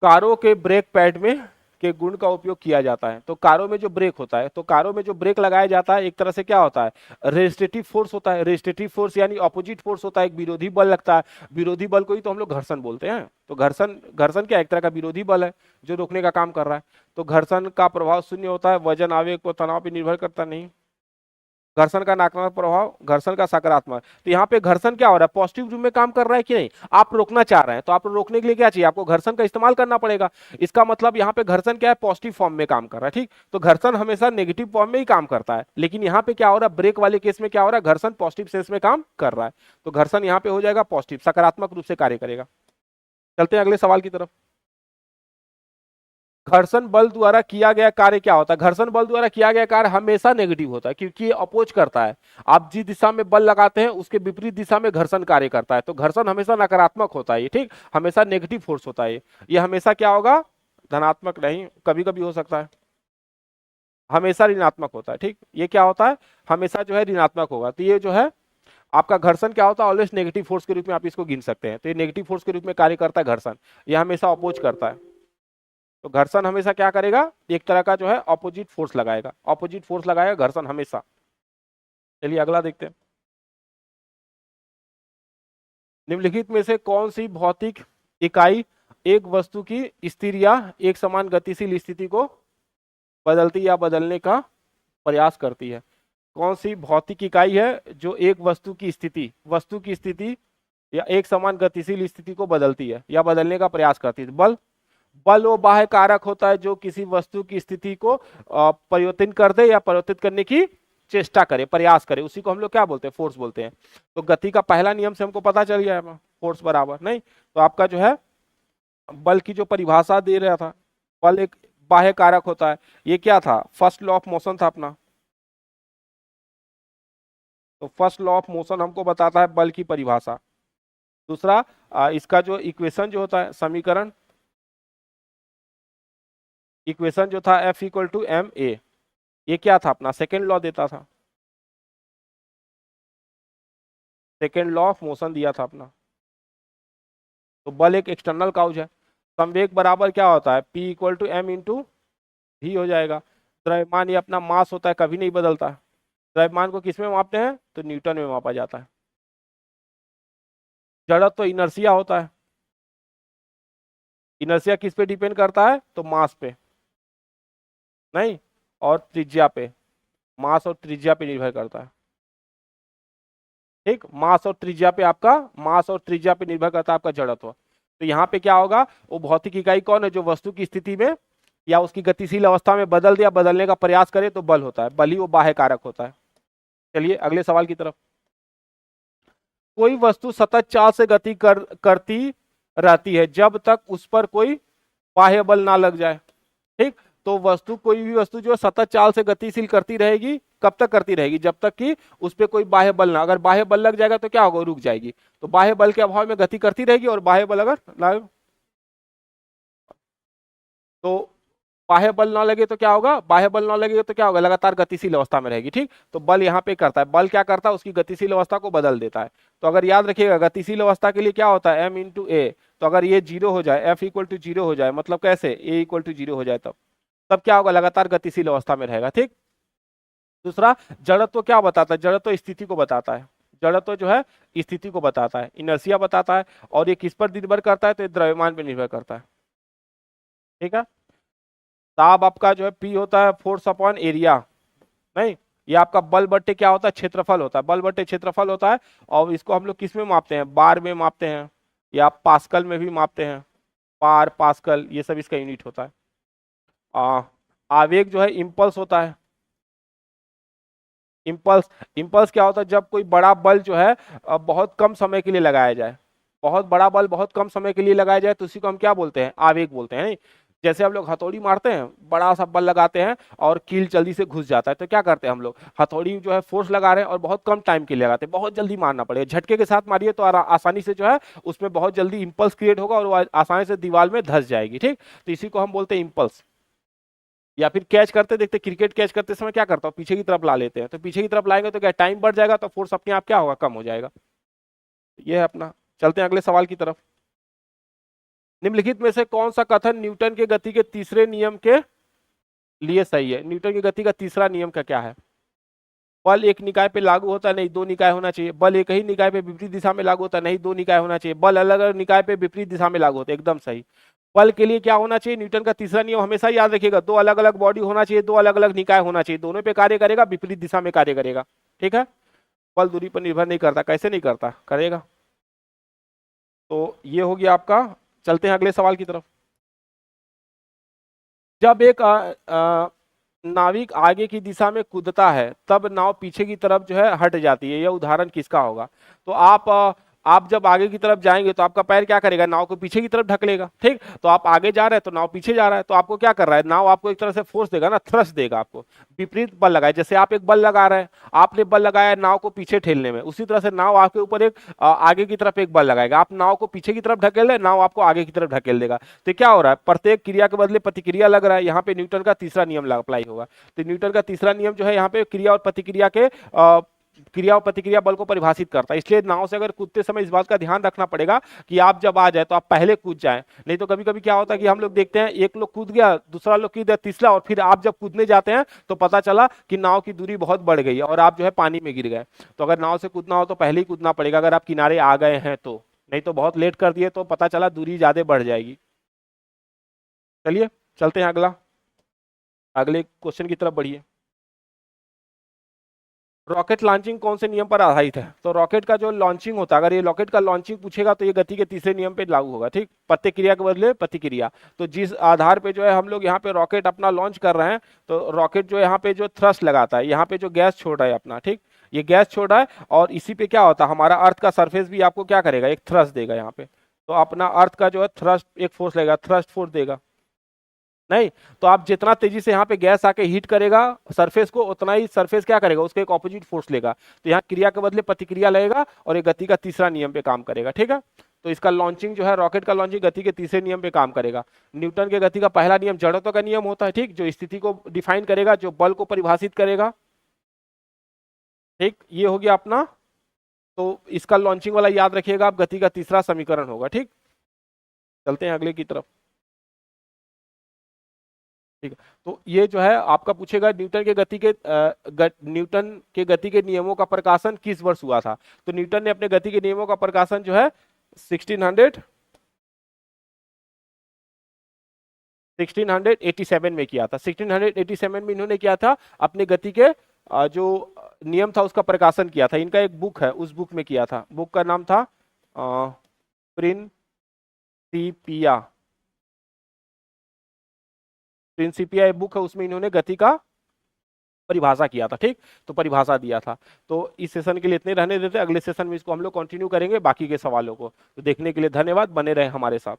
कारों के ब्रेक पैड में के गुण का उपयोग किया जाता है। तो कारों में जो ब्रेक होता है, तो कारों में जो ब्रेक लगाया जाता है एक तरह से क्या होता है, रेजिस्टेटिव फोर्स होता है। रेजिस्टेटिव फोर्स यानी ऑपोजिट फोर्स होता है, एक विरोधी बल लगता है। विरोधी बल को ही तो हम लोग घर्षण बोलते हैं। तो घर्षण घर्षण क्या एक तरह का विरोधी बल है जो रोकने का काम कर रहा है। तो घर्षण का प्रभाव शून्य होता है, वजन आवेग को तनाव पर निर्भर करता नहीं। घर्षण का नकारात्मक प्रभाव, घर्षण का सकारात्मक। तो यहाँ पे घर्षण क्या हो रहा है, पॉजिटिव रूप में काम कर रहा है कि नहीं, आप रोकना चाह रहे हैं, तो आप रोकने के लिए क्या चाहिए, आपको घर्षण का इस्तेमाल करना पड़ेगा। इसका मतलब यहाँ पे घर्षण क्या है, पॉजिटिव फॉर्म में काम कर रहा है। ठीक, तो घर्षण हमेशा नेगेटिव फॉर्म में ही काम करता है, लेकिन यहाँ पे क्या हो रहा है, ब्रेक वाले केस में क्या हो रहा है, घर्षण पॉजिटिव सेंस में काम कर रहा है। तो घर्षण यहाँ पे हो जाएगा पॉजिटिव, सकारात्मक रूप से कार्य करेगा। चलते हैं अगले सवाल की तरफ। घर्षण बल द्वारा किया गया कार्य क्या होता है, घर्षण बल द्वारा किया गया कार्य हमेशा नेगेटिव होता है, क्योंकि ये अपोज करता है। आप जिस दिशा में बल लगाते हैं उसके विपरीत दिशा में घर्षण कार्य करता है। तो घर्षण हमेशा नकारात्मक होता है ये, ठीक, हमेशा नेगेटिव फोर्स होता है ये हमेशा क्या होगा, धनात्मक नहीं, कभी कभी हो सकता है, हमेशा ऋणात्मक होता है। ठीक, ये क्या होता है, हमेशा जो है ऋणात्मक होगा। तो ये जो है आपका घर्षण क्या होता है, ऑलवेज नेगेटिव फोर्स के रूप में आप इसको गिन सकते हैं। तो ये नेगेटिव फोर्स के रूप में कार्य करता है घर्षण, ये हमेशा अपोज करता है। तो घर्षण हमेशा क्या करेगा, एक तरह का जो है ऑपोजिट फोर्स लगाएगा, ऑपोजिट फोर्स लगाएगा घर्षण हमेशा। चलिए अगला देखते हैं। निम्नलिखित में से कौन सी भौतिक इकाई एक वस्तु की स्थिर या एक समान गतिशील स्थिति को बदलती या बदलने का प्रयास करती है। कौन सी भौतिक इकाई है जो एक वस्तु की स्थिति या एक समान गतिशील स्थिति को बदलती है या बदलने का प्रयास करती है। बल, बल वो बाह्य कारक होता है जो किसी वस्तु की स्थिति को परिवर्तन कर दे या परिवर्तित करने की चेष्टा करे, प्रयास करे, उसी को हम लोग क्या बोलते हैं, फोर्स बोलते हैं। तो गति का पहला नियम से हमको पता चल गया है, फोर्स बराबर नहीं, तो आपका जो है बल की जो परिभाषा दे रहा था, बल एक बाह्य कारक होता है, ये क्या था, फर्स्ट लॉ ऑफ मोशन था अपना। तो फर्स्ट लॉ ऑफ मोशन हमको बताता है बल की परिभाषा। दूसरा इसका जो इक्वेशन जो होता है, समीकरण, इक्वेशन जो था F equal to M A, ये क्या था अपना, सेकेंड लॉ देता था, सेकेंड लॉ ऑफ मोशन दिया था अपना। तो बल एक एक्सटर्नल काउज है। संवेग बराबर क्या होता है, P equal to M into भी हो जाएगा। द्रव्यमान ये अपना मास होता है, कभी नहीं बदलता है। द्रव्यमान को किस में मापते हैं, तो न्यूटन में मापा जाता है। जड़त्व तो इनर्सिया होता है, इनर्सिया किस पे डिपेंड करता है, तो मास पे नहीं, और त्रिज्या पे, मास और त्रिज्या पे निर्भर करता है। ठीक, मास और त्रिज्या पे आपका, मास और त्रिज्या पे निर्भर करता है आपका जड़त्व। तो यहाँ पे क्या होगा, वो भौतिक इकाई कौन है जो वस्तु की स्थिति में या उसकी गतिशील अवस्था में बदल दिया, बदलने का प्रयास करे, तो बल होता है, बल ही वो बाह्य कारक होता है। चलिए अगले सवाल की तरफ। कोई वस्तु सतत चाल से गति करती रहती है जब तक उस पर कोई बाह्य बल ना लग जाए। ठीक, तो वस्तु, कोई भी वस्तु जो सतत चाल से गतिशील करती रहेगी, कब तक करती रहेगी, जब तक कि उस पर कोई बाह्य बल ना, अगर बाह्य बल लग जाएगा तो क्या होगा, रुक जाएगी। तो बाह्य बल के अभाव में गति करती रहेगी, और बाह्य बल अगर लगे तो, बाह्य बल ना लगे तो क्या होगा, बाह्य बल ना लगेगा तो क्या होगा, लगातार गतिशील अवस्था में रहेगी। ठीक, तो बल यहाँ पे करता है, बल क्या करता है, उसकी गतिशील अवस्था को बदल देता है। तो अगर याद रखिएगा गतिशील अवस्था के लिए क्या होता है, m इंटू ए। तो अगर ये जीरो हो जाए, F इक्वल टू जीरो हो जाए, मतलब कैसे, A इक्वल टू जीरो हो जाए, तब क्या होगा, लगातार गतिशील अवस्था में रहेगा। ठीक, दूसरा जड़त्व क्या बताता है, जड़त्व स्थिति को बताता है, जड़त्व जो है स्थिति को बताता है, इनर्सिया बताता है। और ये किस पर निर्भर करता है, तो द्रव्यमान पर निर्भर करता है। ठीक है, दाब आपका जो है P होता है फोर्स अपॉन एरिया, नहीं, ये आपका बल बट्टे क्या होता है, क्षेत्रफल होता है, बल बट्टे क्षेत्रफल होता है। और इसको हम लोग किस में मापते हैं, बार में मापते हैं, या पास्कल में भी मापते हैं, बार, पास्कल, ये सब इसका यूनिट होता है। आवेग जो है इम्पल्स होता है, इम्पल्स, इम्पल्स क्या होता है, जब कोई बड़ा बल जो है बहुत कम समय के लिए लगाया जाए, बहुत बड़ा बल बहुत कम समय के लिए लगाया जाए, तो उसी को हम क्या बोलते हैं, आवेग बोलते हैं। नहीं, जैसे हम लोग हथौड़ी मारते हैं, बड़ा सा बल लगाते हैं और कील जल्दी से घुस जाता है, तो क्या करते हैं हम लोग, हथौड़ी जो है फोर्स लगा रहे हैं और बहुत कम टाइम के लिए लगाते हैं, बहुत जल्दी मारना पड़ेगा, झटके के साथ मारिए तो आसानी से जो है उसमें बहुत जल्दी इंपल्स क्रिएट होगा और वो आसानी से दीवार में धंस जाएगी। ठीक, तो इसी को हम बोलते हैं इंपल्स। या फिर कैच करते, देखते क्रिकेट कैच करते समय क्या करता हूँ, पीछे की तरफ ला लेते हैं, तो पीछे की तरफ लाएंगे तो क्या टाइम बढ़ जाएगा, तो फोर्स अपने आप क्या होगा, कम हो जाएगा। ये है अपना। चलते हैं अगले सवाल की तरफ। निम्नलिखित में से कौन सा कथन न्यूटन के गति के तीसरे नियम के लिए सही है? न्यूटन की गति का तीसरा नियम का क्या है? बल एक निकाय पे लागू होता है, नहीं दो निकाय होना चाहिए। बल एक ही निकाय पे विपरीत दिशा में लागू होता है, नहीं दो निकाय होना चाहिए। बल अलग अलग निकाय पे विपरीत दिशा में लागू होता है, एकदम सही। बल के लिए क्या होना चाहिए? न्यूटन का तीसरा नियम हमेशा याद रखिएगा, दो अलग अलग बॉडी होना चाहिए, दो अलग अलग निकाय होना चाहिए, दोनों पे कार्य करेगा, विपरीत दिशा में कार्य करेगा। ठीक है, बल दूरी पर निर्भर नहीं करता। कैसे नहीं करता? करेगा। तो ये हो गया आपका। चलते हैं अगले सवाल की तरफ। जब एक नाविक आगे की दिशा में कूदता है तब नाव पीछे की तरफ जो है हट जाती है, यह उदाहरण किसका होगा? तो आप जब आगे की तरफ जाएंगे तो आपका पैर क्या करेगा? नाव को पीछे की तरफ ढकेलेगा। ठीक, तो आप आगे जा रहे हैं तो नाव पीछे जा रहा है, तो आपको क्या कर रहा है? नाव आपको एक तरह से फोर्स देगा ना, थ्रस्ट देगा आपको, विपरीत बल लगाए। जैसे आप एक बल लगा रहे हैं, आपने बल लगाया नाव को पीछे ठेलने में, उसी तरह से नाव आपके ऊपर एक आगे की तरफ एक बल लगाएगा। आप नाव को पीछे की तरफ ढकेल रहे, नाव आपको आगे की तरफ ढकेल देगा। तो क्या हो रहा है? प्रत्येक क्रिया के बदले प्रतिक्रिया लग रहा है। यहाँ पे न्यूटन का तीसरा नियम अप्लाई होगा। तो न्यूटन का तीसरा नियम जो है यहाँ पे क्रिया और प्रतिक्रिया के क्रिया और प्रतिक्रिया बल को परिभाषित करता है। इसलिए नाव से अगर कूदते समय इस बात का ध्यान रखना पड़ेगा कि आप जब आ जाए तो आप पहले कूद जाएं। नहीं तो कभी कभी क्या होता है कि हम लोग देखते हैं एक लोग कूद गया, दूसरा लोग कूद गया, तीसरा, और फिर आप जब कूदने जाते हैं तो पता चला कि नाव की दूरी बहुत बढ़ गई और आप जो है पानी में गिर गए। तो अगर नाव से कूदना हो तो पहले ही कूदना पड़ेगा, अगर आप किनारे आ गए हैं तो। नहीं तो बहुत लेट कर दिए तो पता चला दूरी ज्यादा बढ़ जाएगी। चलिए चलते हैं अगले क्वेश्चन की तरफ बढ़िए। रॉकेट लॉन्चिंग कौन से नियम पर आधारित है? तो रॉकेट का जो लॉन्चिंग होता है, अगर ये रॉकेट का लॉन्चिंग पूछेगा तो ये गति के तीसरे नियम पे लागू होगा। ठीक, प्रतिक्रिया के बदले प्रतिक्रिया। तो जिस आधार पे जो है हम लोग यहाँ पे रॉकेट अपना लॉन्च कर रहे हैं, तो रॉकेट जो यहाँ पे जो थ्रस्ट लगाता है, यहाँ पे जो गैस छोड़ रहा है अपना, ठीक, ये गैस छोड़ रहा है, और इसी पे क्या होता है, हमारा अर्थ का सरफेस भी आपको क्या करेगा? एक थ्रस्ट देगा यहाँ पे। तो अपना अर्थ का जो है थ्रस्ट एक फोर्स लगेगा, थ्रस्ट फोर्स देगा। नहीं, तो आप जितना तेजी से यहाँ पे गैस आके हीट करेगा सरफेस को, उतना ही सरफेस क्या करेगा? उसके एक ऑपोजिट फोर्स लेगा। तो यहाँ क्रिया के बदले प्रतिक्रिया लगेगा और ये गति का तीसरा नियम पे काम करेगा। ठीक है, तो इसका लॉन्चिंग जो है, रॉकेट का लॉन्चिंग गति के तीसरे नियम पे काम करेगा। न्यूटन के गति का पहला नियम जड़त्व का नियम होता है, ठीक, जो स्थिति को डिफाइन करेगा, जो बल को परिभाषित करेगा। ठीक, ये हो गया अपना। तो इसका लॉन्चिंग वाला याद रखिएगा आप, गति का तीसरा समीकरण होगा। ठीक, चलते हैं अगले की तरफ। ठीक है, तो ये जो है आपका पूछेगा न्यूटन के गति के नियमों का प्रकाशन किस वर्ष हुआ था? तो न्यूटन ने अपने गति के नियमों का प्रकाशन जो है 1687 में किया था। 1687 में इन्होंने किया था, अपने गति के जो नियम था उसका प्रकाशन किया था। इनका एक बुक है, उस बुक में किया था। बुक का नाम था प्रिंसिपिया। प्रिंसिपिया एक बुक है, उसमें इन्होंने गति का परिभाषा किया था। ठीक, तो परिभाषा दिया था। तो इस सेशन के लिए इतने रहने देते, अगले सेशन में इसको हम लोग कंटिन्यू करेंगे बाकी के सवालों को। तो देखने के लिए धन्यवाद, बने रहे हमारे साथ।